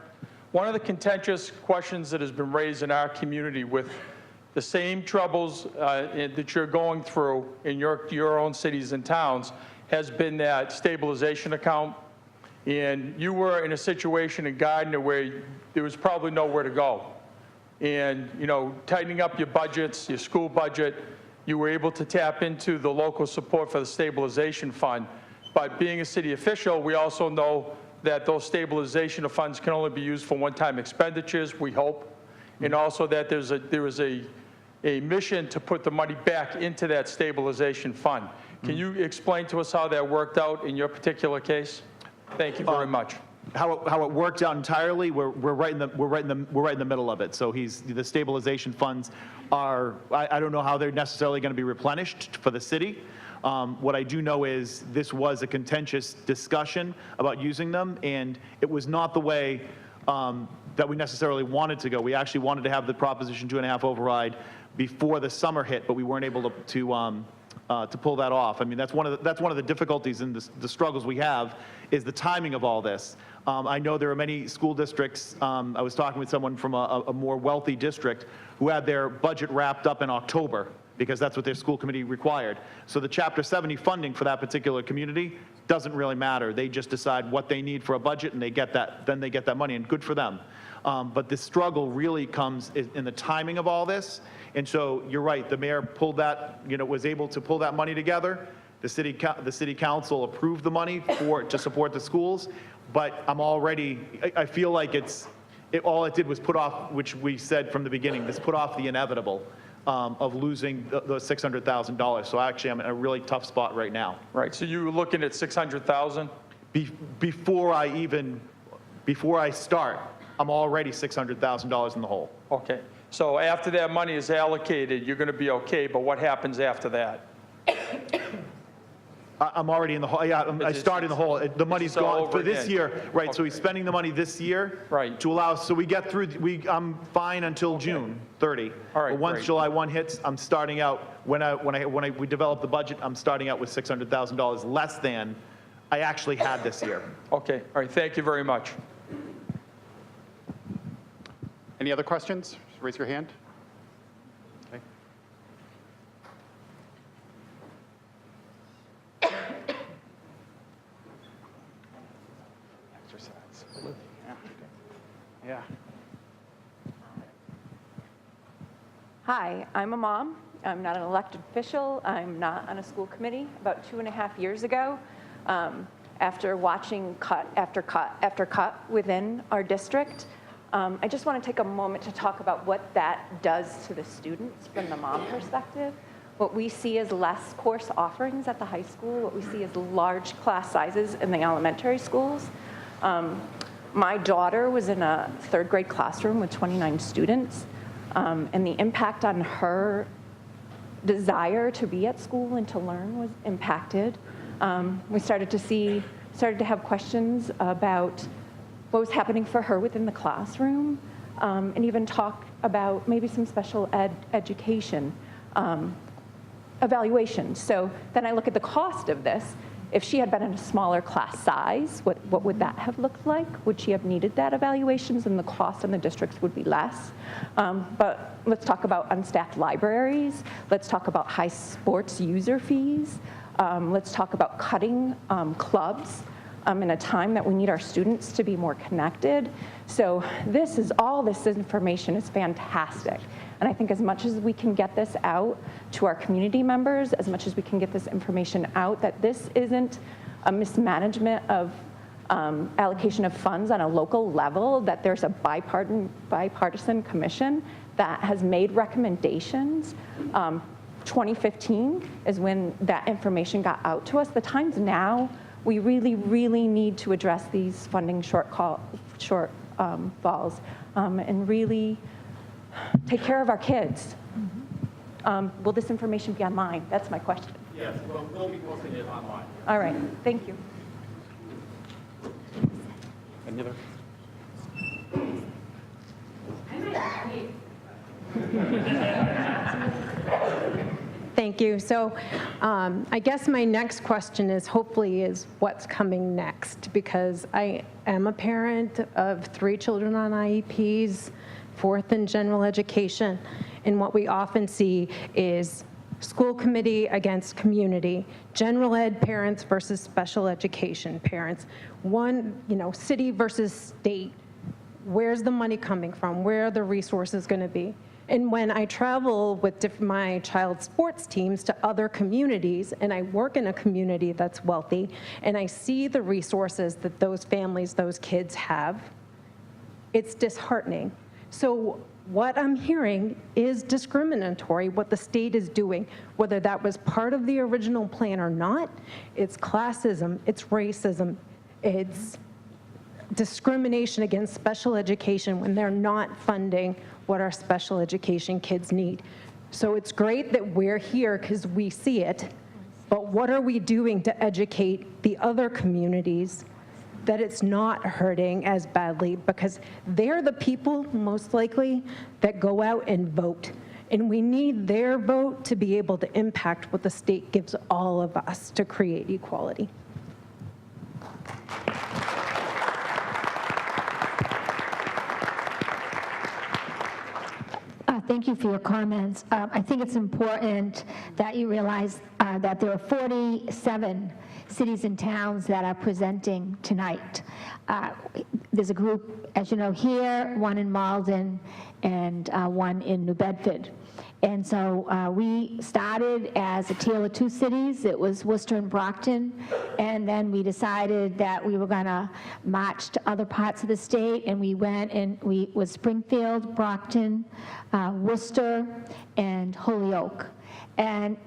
S17: One of the contentious questions that has been raised in our community with the same troubles that you're going through in your own cities and towns has been that stabilization account. And you were in a situation in Gardner where there was probably nowhere to go. And, you know, tightening up your budgets, your school budget, you were able to tap into the local support for the stabilization fund. But being a city official, we also know that those stabilization funds can only be used for one-time expenditures, we hope, and also that there is a mission to put the money back into that stabilization fund. Can you explain to us how that worked out in your particular case? Thank you very much.
S8: How it worked out entirely, we're right in the middle of it. So the stabilization funds are, I don't know how they're necessarily going to be replenished for the city. What I do know is this was a contentious discussion about using them, and it was not the way that we necessarily wanted to go. We actually wanted to have the Proposition 2.5 override before the summer hit, but we weren't able to pull that off. I mean, that's one of the difficulties and the struggles we have is the timing of all this. I know there are many school districts. I was talking with someone from a more wealthy district who had their budget wrapped up in October because that's what their school committee required. So the Chapter 70 funding for that particular community doesn't really matter. They just decide what they need for a budget and they get that, then they get that money, and good for them. But the struggle really comes in the timing of all this. And so you're right, the mayor pulled that, was able to pull that money together. The city council approved the money to support the schools, but I feel like all it did was put off, which we said from the beginning, this put off the inevitable of losing the $600,000. So actually, I'm in a really tough spot right now.
S17: Right, so you were looking at $600,000?
S8: Before I start, I'm already $600,000 in the hole.
S17: Okay, so after that money is allocated, you're going to be okay, but what happens after that?
S8: I'm already in the hole. Yeah, I started in the hole. The money's gone for this year, right?
S17: Okay.
S8: So he's spending the money this year,
S17: right?
S8: To allow. So we get through. I'm fine until June 30.
S17: All right.
S8: But once
S17: great.
S8: July 1 hits, I'm starting out. When we develop the budget, I'm starting out with $600,000 less than I actually had this year.
S17: Okay. All right. Thank you very much.
S3: Any other questions? Just raise your hand. Okay. Exercise. Yeah.
S18: Hi, I'm a mom. I'm not an elected official. I'm not on a school committee. About 2.5 years ago, after watching cut after cut after cut within our district, I just want to take a moment to talk about what that does to the students from the mom perspective. What we see as less course offerings at the high school, what we see as large class sizes in the elementary schools. My daughter was in a 3rd grade classroom with 29 students, and the impact on her desire to be at school and to learn was impacted. We started to have questions about what was happening for her within the classroom, and even talk about maybe some special education evaluations. So then I look at the cost of this. If she had been in a smaller class size, what would that have looked like? Would she have needed that evaluations, and the cost in the districts would be less? But let's talk about unstaffed libraries. Let's talk about high sports user fees. Let's talk about cutting clubs in a time that we need our students to be more connected. So all this information is fantastic. And I think as much as we can get this out to our community members, as much as we can get this information out, that this isn't a mismanagement of allocation of funds on a local level, that there's a bipartisan commission that has made recommendations. 2015 is when that information got out to us. The time's now. We really, really need to address these funding shortfalls and really take care of our kids. Will this information be online? That's my question.
S15: Yes, we'll be posting it online.
S18: All right, thank you.
S3: Any other?
S19: Thank you. So I guess my next question is what's coming next? Because I am a parent of 3 children on IEPs, 4th in general education, and what we often see is school committee against community, general ed parents versus special education parents, city versus state. Where's the money coming from? Where are the resources going to be? And when I travel with my child's sports teams to other communities, and I work in a community that's wealthy, and I see the resources that those families, those kids have, it's disheartening. So what I'm hearing is discriminatory, what the state is doing, whether that was part of the original plan or not. It's classism, it's racism, it's discrimination against special education when they're not funding what our special education kids need. So it's great that we're here because we see it, but what are we doing to educate the other communities that it's not hurting as badly? Because they're the people, most likely, that go out and vote. And we need their vote to be able to impact what the state gives all of us to create equality.
S11: Thank you for your comments. I think it's important that you realize that there are 47 cities and towns that are presenting tonight. There's a group, as you know, here, one in Malden, and one in New Bedford. And so we started as a tale of 2 cities. It was Worcester and Brockton. And then we decided that we were going to march to other parts of the state. And we went and we was Springfield, Brockton, Worcester, and Holyoke. And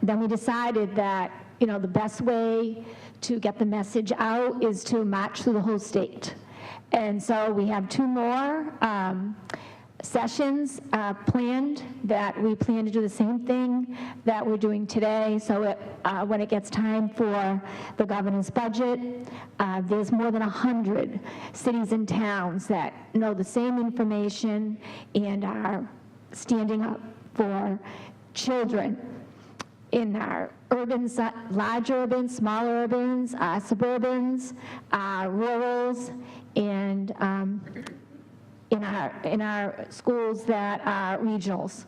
S11: then we decided that, the best way to get the message out is to march through the whole state. And so we have 2 more sessions planned that we plan to do the same thing that we're doing today. So when it gets time for the governor's budget, there's more than 100 cities and towns that know the same information and are standing up for children in our urbans, large urbans, small urbans, suburbans, rurals, and in our schools that are regionals.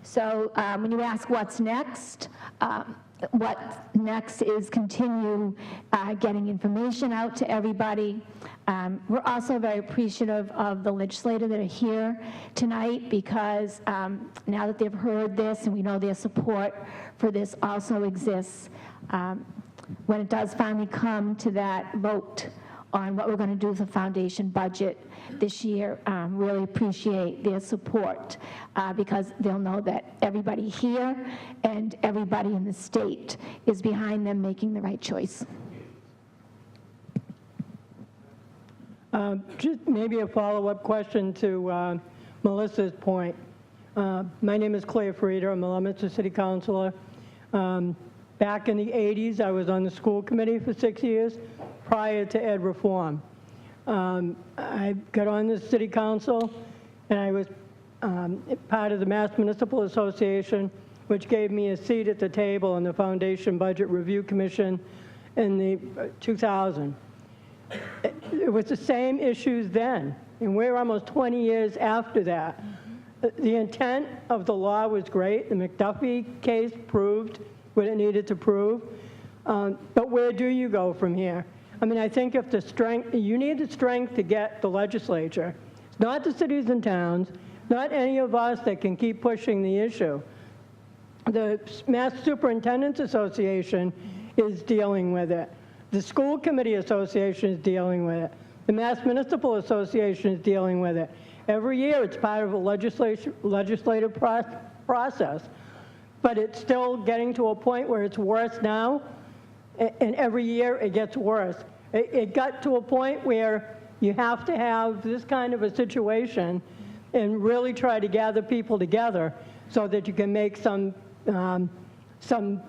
S11: So when you ask what's next, what next is continue getting information out to everybody. We're also very appreciative of the legislators that are here tonight because now that they've heard this and we know their support for this also exists, when it does finally come to that vote on what we're going to do with the foundation budget this year, really appreciate their support because they'll know that everybody here and everybody in the state is behind them making the right choice.
S20: Just maybe a follow-up question to Melissa's point. My name is Claire Frieder. I'm a Leominster City Councilor. Back in the 80s, I was on the school committee for 6 years prior to ed reform. I got on the city council, and I was part of the Mass Municipal Association, which gave me a seat at the table in the Foundation Budget Review Commission in the 2000. It was the same issues then, and we're almost 20 years after that. The intent of the law was great. The McDuffie case proved what it needed to prove. But where do you go from here? I mean, I think if you need the strength to get the legislature. It's not the cities and towns, not any of us that can keep pushing the issue. The Mass Superintendents Association is dealing with it. The School Committee Association is dealing with it. The Mass Municipal Association is dealing with it. Every year it's part of a legislative process, but it's still getting to a point where it's worse now, and every year it gets worse. It got to a point where you have to have this kind of a situation and really try to gather people together so that you can make some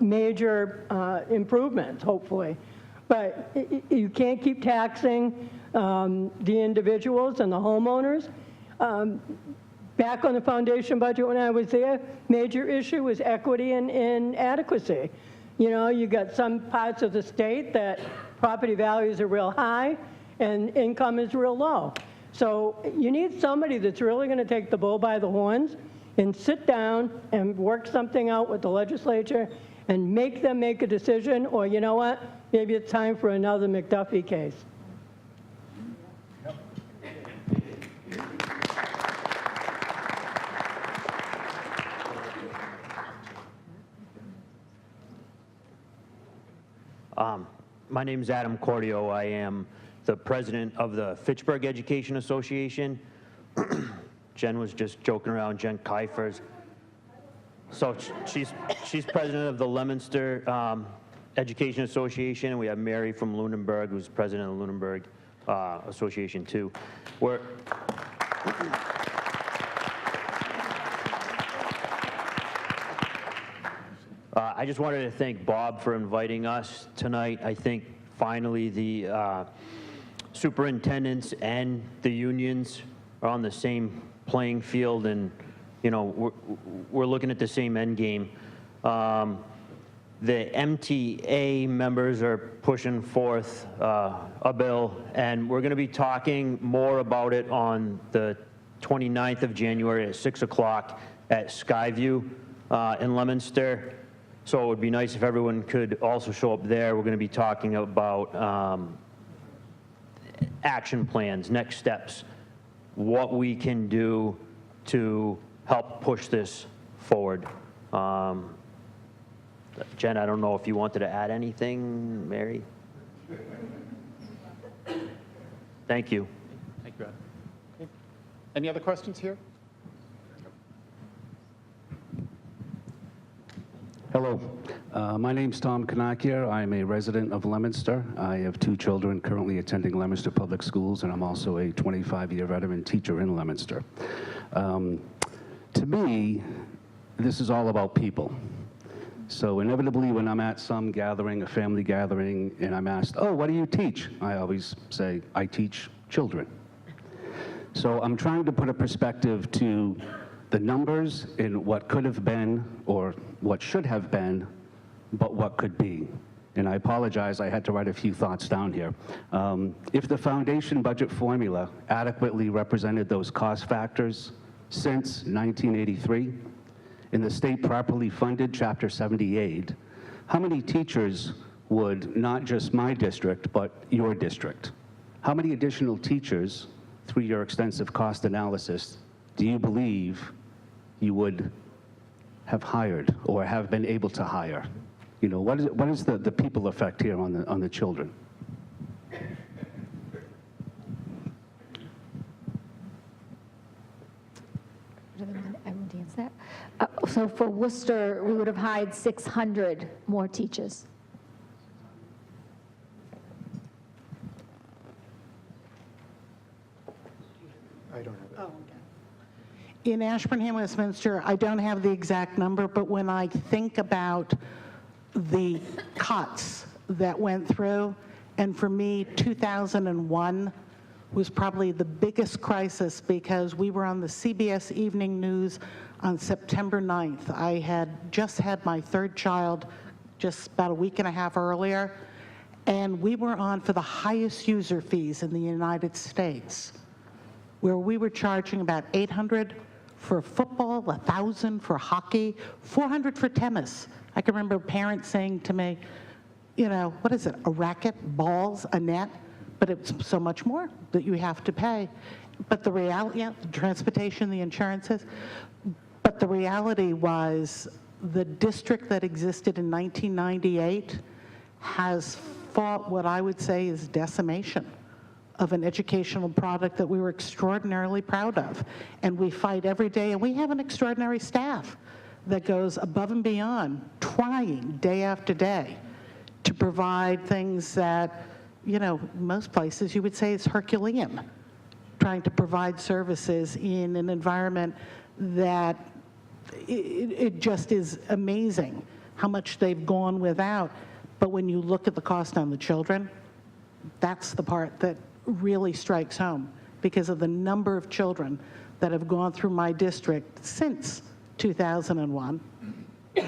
S20: major improvements, hopefully. But you can't keep taxing the individuals and the homeowners. Back on the foundation budget when I was there, major issue was equity and inadequacy. You know, you got some parts of the state that property values are real high and income is real low. So you need somebody that's really going to take the bull by the horns and sit down and work something out with the legislature and make them make a decision, or you know what, maybe it's time for another McDuffie case.
S21: My name is Adam Cordio. I am the president of the Fitchburg Education Association. Jen was just joking around, Jen Kiefers. So she's president of the Leominster Education Association, and we have Mary from Lunenburg, who's president of the Lunenburg Association too. I just wanted to thank Bob for inviting us tonight. I think finally the superintendents and the unions are on the same playing field, and you know we're looking at the same end game. The MTA members are pushing forth a bill, and we're going to be talking more about it on the 29th of January at 6 o'clock at Skyview in Leominster. So it would be nice if everyone could also show up there. We're going to be talking about action plans, next steps, what we can do to help push this forward. Jen, I don't know if you wanted to add anything, Mary? Thank you.
S3: Thank you, Ed. Okay. Any other questions here?
S22: Hello, my name's Tom Kanakia. I'm a resident of Leominster. I have 2 children currently attending Leominster Public Schools, and I'm also a 25-year veteran teacher in Leominster. To me, this is all about people. So inevitably, when I'm at some gathering, a family gathering, and I'm asked, oh, what do you teach? I always say, I teach children. So I'm trying to put a perspective to the numbers in what could have been or what should have been, but what could be. And I apologize, I had to write a few thoughts down here. If the foundation budget formula adequately represented those cost factors since 1983, and the state properly funded Chapter 70 aid, how many teachers would not just my district, but your district? How many additional teachers, through your extensive cost analysis, do you believe you would have hired or have been able to hire? You know, what is the people effect here on the children?
S11: Everyone to answer that. So for Worcester, we would have hired 600 more teachers.
S9: I don't have it. Oh, okay. In Ashburnham, Westminster, I don't have the exact number, but when I think about the cuts that went through, and for me, 2001 was probably the biggest crisis because we were on the CBS Evening News on September 9th. I had just had my 3rd child just about a week and a half earlier, and we were on for the highest user fees in the United States, where we were charging about $800 for football, $1,000 for hockey, $400 for tennis. I can remember parents saying to me, you know, what is it, a racket, balls, a net? But it's so much more that you have to pay. But the reality, yeah, the transportation, the insurances, but the reality was the district that existed in 1998 has fought what I would say is decimation of an educational product that we were extraordinarily proud of. And we fight every day, and we have an extraordinary staff that goes above and beyond, trying day after day to provide things that, you know, most places you would say is Herculean, trying to provide services in an environment that it just is amazing how much they've gone without. But when you look at the cost on the children, that's the part that really strikes home, because of the number of children that have gone through my district since 2001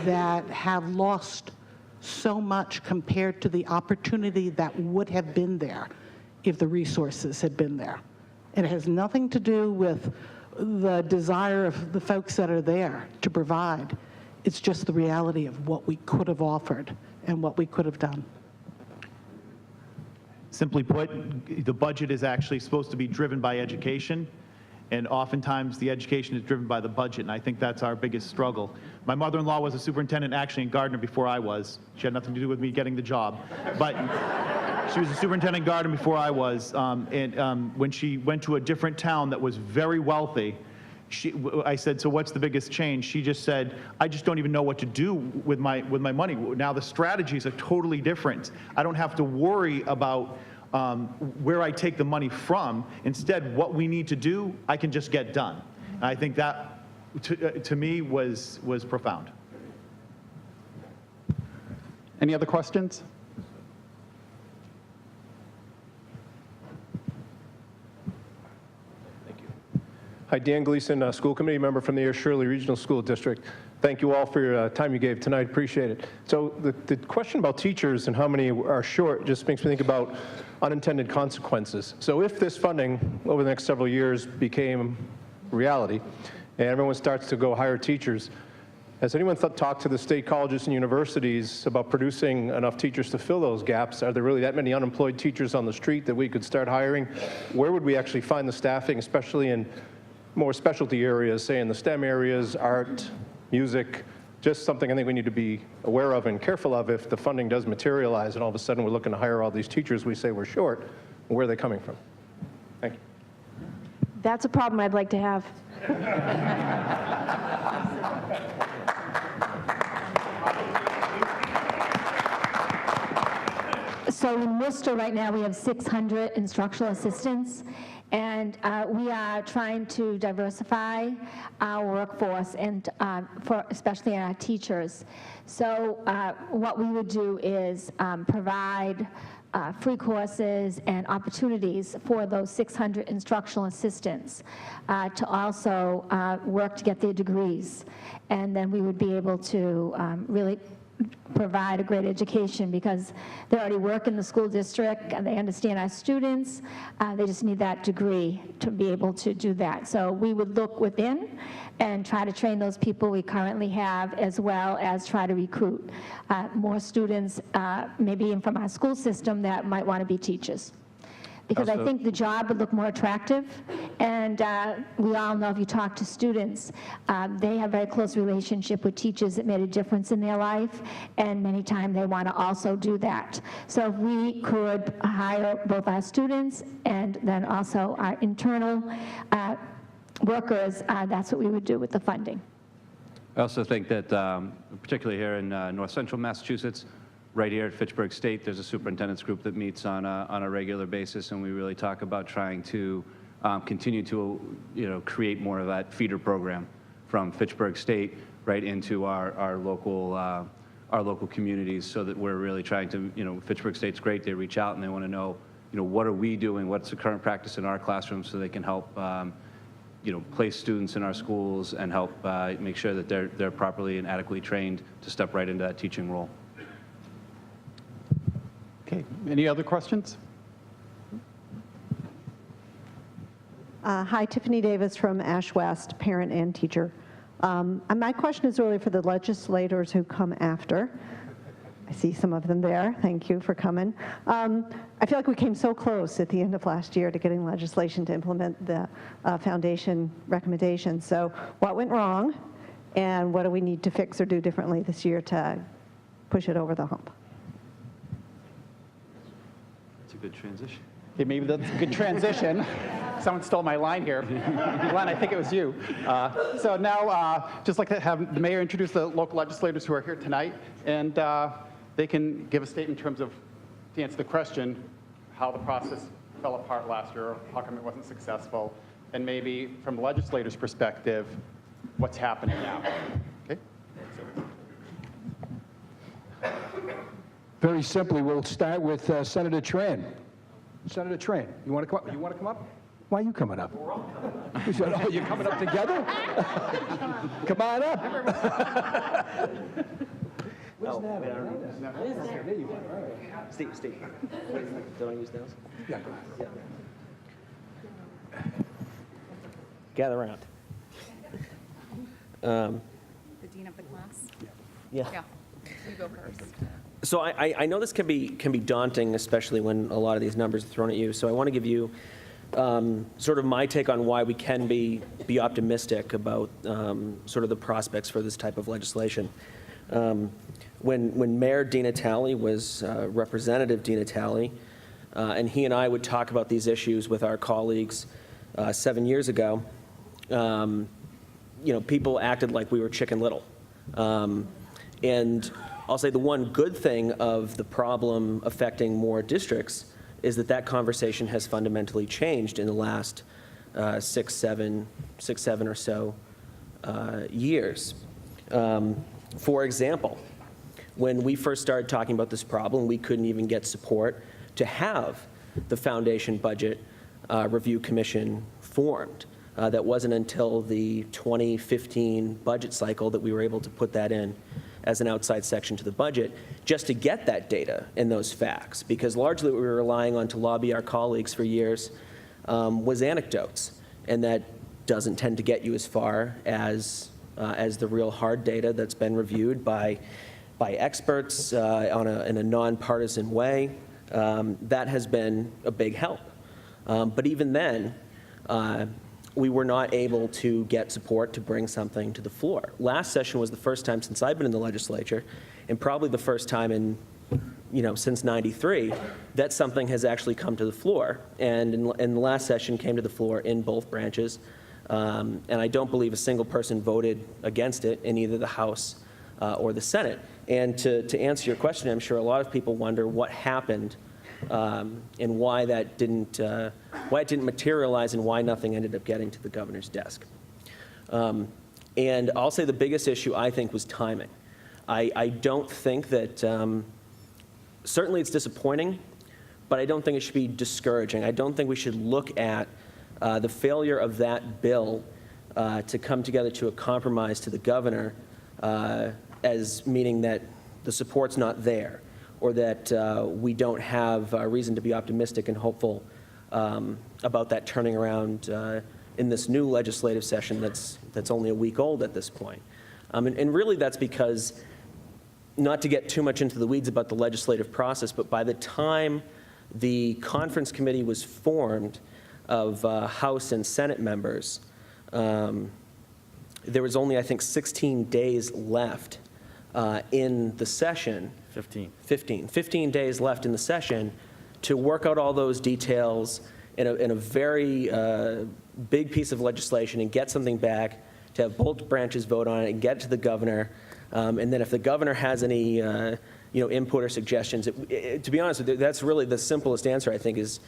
S9: that have lost so much compared to the opportunity that would have been there if the resources had been there. It has nothing to do with the desire of the folks that are there to provide. It's just the reality of what we could have offered and what we could have done.
S8: Simply put, the budget is actually supposed to be driven by education, and oftentimes the education is driven by the budget, and I think that's our biggest struggle. My mother-in-law was a superintendent actually in Gardner before I was. She had nothing to do with me getting the job, but she was a superintendent in Gardner before I was, and when she went to a different town that was very wealthy, I said, so what's the biggest change? She just said, I just don't even know what to do with my money. Now the strategies are totally different. I don't have to worry about where I take the money from. Instead, what we need to do, I can just get done. And I think that, to me, was profound.
S3: Any other questions?
S1: Hi, Dan Gleason, school committee member from the Air Shirley Regional School District. Thank you all for your time you gave tonight. Appreciate it. So the question about teachers and how many are short just makes me think about unintended consequences. So if this funding over the next several years became reality and everyone starts to go hire teachers, has anyone talked to the state colleges and universities about producing enough teachers to fill those gaps? Are there really that many unemployed teachers on the street that we could start hiring? Where would we actually find the staffing, especially in more specialty areas, say in the STEM areas, art, music, just something I think we need to be aware of and careful of if the funding does materialize and all of a sudden we're looking to hire all these teachers we say we're short, where are they coming from? Thank you.
S7: That's a problem I'd like to have.
S11: So in Worcester right now, we have 600 instructional assistants, and we are trying to diversify our workforce, and especially our teachers. So what we would do is provide free courses and opportunities for those 600 instructional assistants to also work to get their degrees. And then we would be able to really provide a great education, because they already work in the school district and they understand our students. They just need that degree to be able to do that. So we would look within and try to train those people we currently have, as well as try to recruit more students, maybe even from our school system, that might want to be teachers. Because I think the job would look more attractive, and we all know if you talk to students, they have a very close relationship with teachers that made a difference in their life, and many times they want to also do that. So if we could hire both our students and then also our internal workers, that's what we would do with the funding.
S12: I also think that, particularly here in north central Massachusetts, right here at Fitchburg State, there's a superintendent's group that meets on a regular basis, and we really talk about trying to continue to, create more of that feeder program from Fitchburg State right into our local communities, so that we're really trying to, Fitchburg State's great. They reach out and they want to know, what are we doing? What's the current practice in our classrooms, so they can help, place students in our schools and help make sure that they're properly and adequately trained to step right into that teaching role.
S3: Okay, any other questions?
S2: Hi, Tiffany Davis from Ash West, parent and teacher. My question is really for the legislators who come after. I see some of them there. Thank you for coming. I feel like we came so close at the end of last year to getting legislation to implement the foundation recommendations. So what went wrong, and what do we need to fix or do differently this year to push it over the hump?
S12: Good transition.
S3: Okay, maybe that's a good transition. Someone stole my line here. Glenn, I think it was you. So now, just like to have the mayor introduce the local legislators who are here tonight, and they can give a statement in terms of, to answer the question, how the process fell apart last year, how come it wasn't successful, and maybe from the legislators' perspective, what's happening now. Okay?
S6: Very simply, we'll start with Senator Tran. Senator Tran, you want to come up? You want to come up? Why are you coming up? You said, oh, you're coming up together? Come on up.
S14: Oh, wait, I don't need that. There you are. All right. Steve. Don't I use those?
S6: Yeah.
S14: Gather around.
S23: The dean of the class?
S14: Yeah.
S23: Yeah, you go first.
S14: So I know this can be daunting, especially when a lot of these numbers are thrown at you. So I want to give you sort of my take on why we can be optimistic about sort of the prospects for this type of legislation. When Mayor Di Natale was Representative Di Natale, and he and I would talk about these issues with our colleagues 7 years ago, people acted like we were Chicken Little. And I'll say the one good thing of the problem affecting more districts is that conversation has fundamentally changed in the last six, seven or so years. For example, when we first started talking about this problem, we couldn't even get support to have the Foundation Budget Review Commission formed. That wasn't until the 2015 budget cycle that we were able to put that in as an outside section to the budget, just to get that data and those facts. Because largely what we were relying on to lobby our colleagues for years was anecdotes, and that doesn't tend to get you as far as the real hard data that's been reviewed by experts in a nonpartisan way. That has been a big help. But even then, we were not able to get support to bring something to the floor. Last session was the first time since I've been in the legislature, and probably the first time in, since '93, that something has actually come to the floor. And in the last session came to the floor in both branches. And I don't believe a single person voted against it in either the House or the Senate. And to answer your question, I'm sure a lot of people wonder what happened and why it didn't materialize and why nothing ended up getting to the governor's desk. And I'll say the biggest issue, I think, was timing. I don't think that, certainly it's disappointing, but I don't think it should be discouraging. I don't think we should look at the failure of that bill to come together to a compromise to the governor as meaning that the support's not there, or that we don't have reason to be optimistic and hopeful about that turning around in this new legislative session that's only a week old at this point. And really that's because, not to get too much into the weeds about the legislative process, but by the time the conference committee was formed of House and Senate members, there was only, I think, 16 days left in the session. 15 days left in the session to work out all those details in a very big piece of legislation and get something back, to have both branches vote on it and get it to the governor. And then if the governor has any input or suggestions, to be honest with you, that's really the simplest answer, I think, is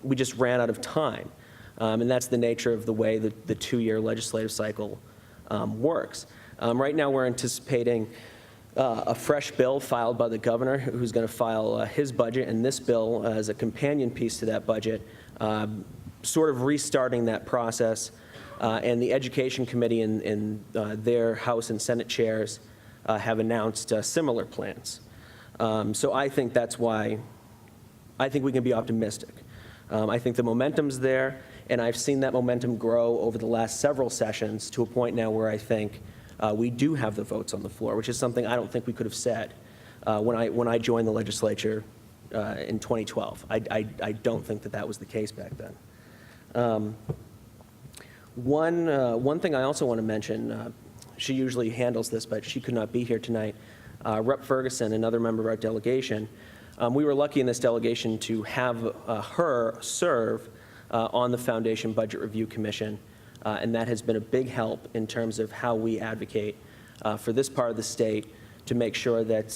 S14: we just ran out of time. And that's the nature of the way the two-year legislative cycle works. Right now we're anticipating a fresh bill filed by the governor, who's going to file his budget, and this bill as a companion piece to that budget, sort of restarting that process. And the Education Committee and their House and Senate chairs have announced similar plans. So I think that's why I think we can be optimistic. I think the momentum's there, and I've seen that momentum grow over the last several sessions to a point now where I think we do have the votes on the floor, which is something I don't think we could have said when I joined the legislature in 2012. I don't think that was the case back then. One thing I also want to mention, she usually handles this, but she could not be here tonight. Rep. Ferguson, another member of our delegation, we were lucky in this delegation to have her serve on the Foundation Budget Review Commission, and that has been a big help in terms of how we advocate for this part of the state to make sure that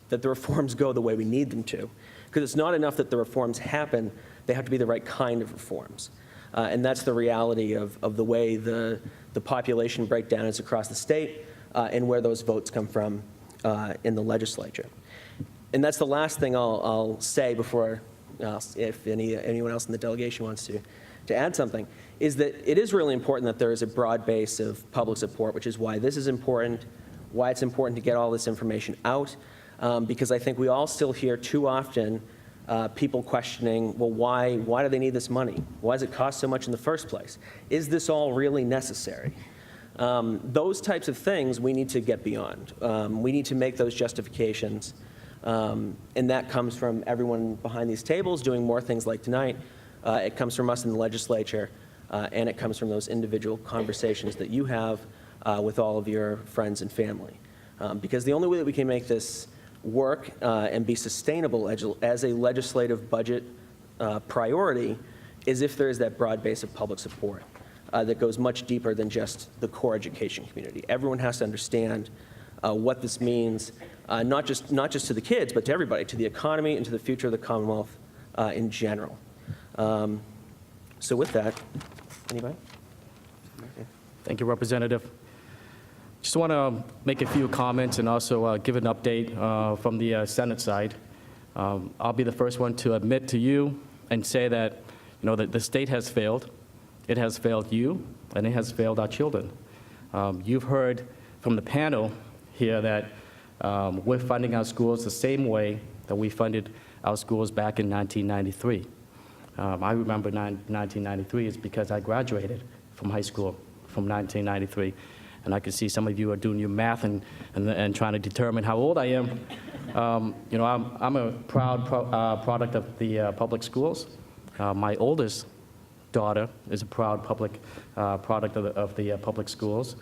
S14: the reforms go the way we need them to. Because it's not enough that the reforms happen, they have to be the right kind of reforms. And that's the reality of the way the the population breakdown is across the state, and where those votes come from in the legislature. And that's the last thing I'll say before, if anyone else in the delegation wants to add something, is that it is really important that there is a broad base of public support, which is why this is important, why it's important to get all this information out, because I think we all still hear too often people questioning, well, why do they need this money? Why does it cost so much in the first place? Is this all really necessary? Those types of things we need to get beyond. We need to make those justifications, and that comes from everyone behind these tables doing more things like tonight. It comes from us in the legislature, and it comes from those individual conversations that you have with all of your friends and family. Because the only way that we can make this work and be sustainable as a legislative budget priority is if there is that broad base of public support that goes much deeper than just the core education community. Everyone has to understand what this means, not just to the kids, but to everybody, to the economy and to the future of the Commonwealth in general. So with that, anybody? Okay.
S5: Thank you, Representative. Just want to make a few comments and also give an update from the Senate side. I'll be the first one to admit to you and say that, that the state has failed. It has failed you, and it has failed our children. You've heard from the panel here that we're funding our schools the same way that we funded our schools back in 1993. I remember 1993 is because I graduated from high school from 1993. And I can see some of you are doing your math and trying to determine how old I am. I'm a proud product of the public schools. My oldest daughter is a proud product of the public schools.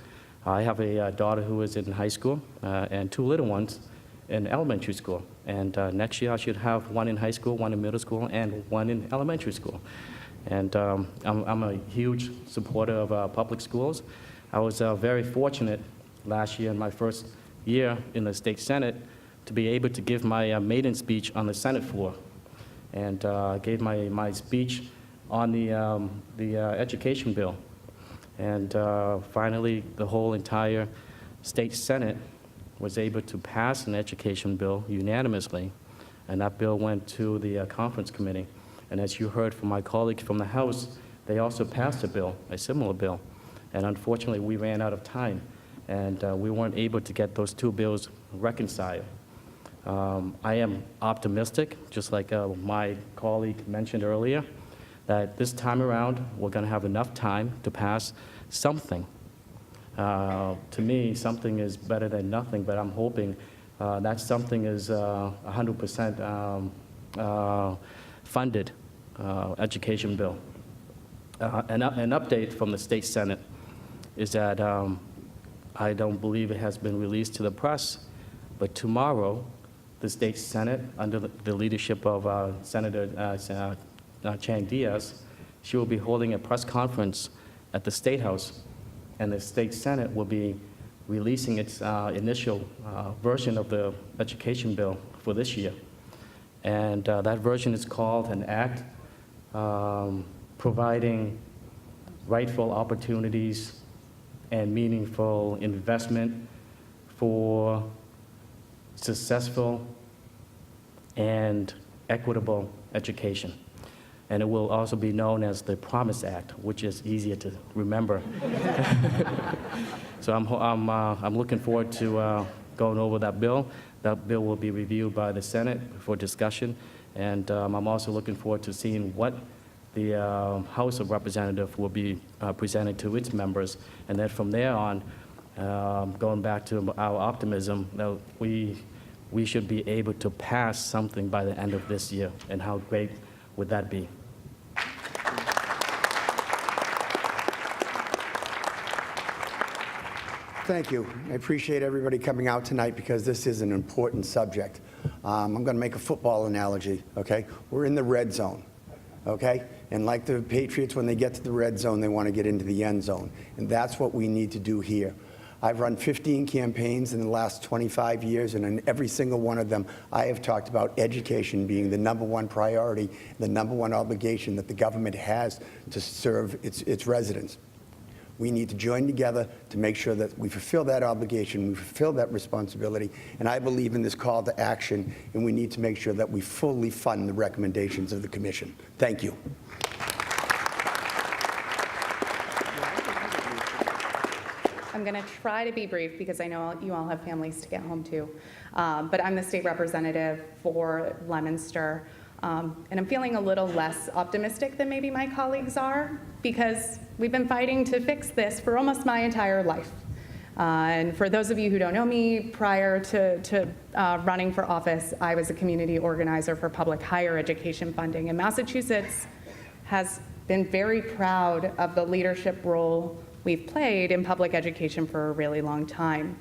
S5: I have a daughter who is in high school and two little ones in elementary school. And next year I should have one in high school, one in middle school, and one in elementary school. And I'm a huge supporter of public schools. I was very fortunate last year in my first year in the state Senate to be able to give my maiden speech on the Senate floor. And gave my speech on the education bill. And finally, the whole entire state Senate was able to pass an education bill unanimously. And that bill went to the conference committee. And as you heard from my colleagues from the House, they also passed a similar bill. And unfortunately, we ran out of time, and we weren't able to get those two bills reconciled. I am optimistic, just like my colleague mentioned earlier, that this time around, we're going to have enough time to pass something. To me, something is better than nothing, but I'm hoping that something is 100% funded education bill. An update from the state Senate is that I don't believe it has been released to the press, but tomorrow, the state Senate, under the leadership of Senator Chang Diaz, she will be holding a press conference at the State House, and the state Senate will be releasing its initial version of the education bill for this year. And that version is called an act providing rightful opportunities and meaningful investment for successful and equitable education. And it will also be known as the Promise Act, which is easier to remember. So I'm looking forward to going over that bill. That bill will be reviewed by the Senate for discussion. And I'm also looking forward to seeing what the House of Representatives will be presented to its members. And then from there on, going back to our optimism, that we should be able to pass something by the end of this year. And how great would that be?
S10: Thank you. I appreciate everybody coming out tonight because this is an important subject. I'm going to make a football analogy, okay? We're in the red zone, okay? And like the Patriots, when they get to the red zone, they want to get into the end zone. And that's what we need to do here. I've run 15 campaigns in the last 25 years, and in every single one of them, I have talked about education being the #1 priority, the #1 obligation that the government has to serve its residents. We need to join together to make sure that we fulfill that obligation, we fulfill that responsibility, and I believe in this call to action, and we need to make sure that we fully fund the recommendations of the commission. Thank you.
S23: I'm going to try to be brief because I know you all have families to get home to. But I'm the state representative for Leominster. And I'm feeling a little less optimistic than maybe my colleagues are because we've been fighting to fix this for almost my entire life. And for those of you who don't know me, prior to running for office, I was a community organizer for public higher education funding. And Massachusetts has been very proud of the leadership role we've played in public education for a really long time.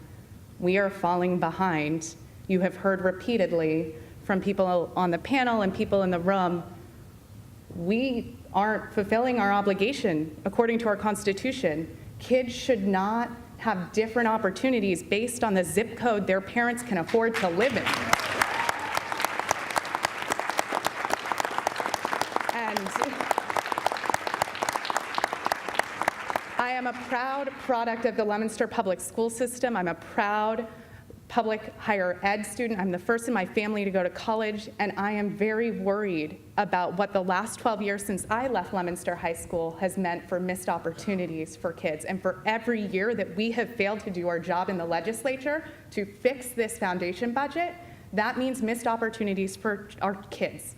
S23: We are falling behind. You have heard repeatedly from people on the panel and people in the room, we aren't fulfilling our obligation according to our Constitution. Kids should not have different opportunities based on the zip code their parents can afford to live in. I am a proud product of the Leominster public school system. I'm a proud public higher ed student. I'm the first in my family to go to college, and I am very worried about what the last 12 years since I left Leominster High School has meant for missed opportunities for kids. And for every year that we have failed to do our job in the legislature to fix this foundation budget, that means missed opportunities for our kids.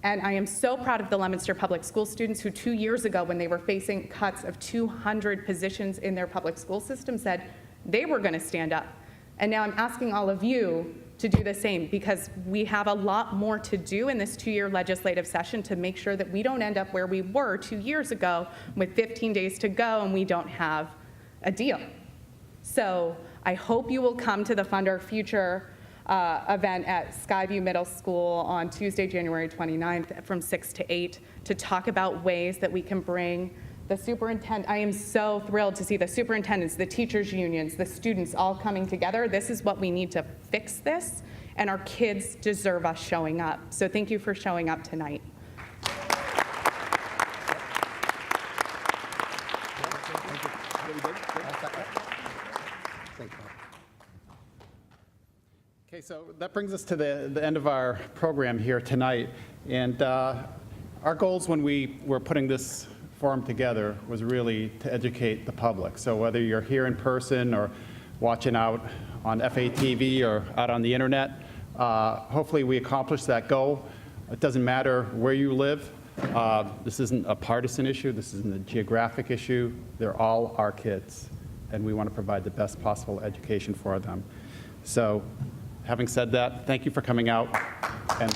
S23: And I am so proud of the Leominster public school students who 2 years ago, when they were facing cuts of 200 positions in their public school system, said they were going to stand up. And now I'm asking all of you to do the same, because we have a lot more to do in this 2-year legislative session to make sure that we don't end up where we were 2 years ago with 15 days to go and we don't have a deal. So I hope you will come to the Fund Our Future event at Skyview Middle School on Tuesday, January 29th from 6 to 8 to talk about ways that we can bring the superintendent. I am so thrilled to see the superintendents, the teachers' unions, the students all coming together. This is what we need to fix this, and our kids deserve us showing up. So thank you for showing up tonight.
S3: Okay, so that brings us to the end of our program here tonight. And our goals when we were putting this forum together was really to educate the public. So whether you're here in person or watching out on FATV or out on the internet, hopefully we accomplished that goal. It doesn't matter where you live. This isn't a partisan issue. This isn't a geographic issue. They're all our kids, and we want to provide the best possible education for them. So having said that, thank you for coming out. And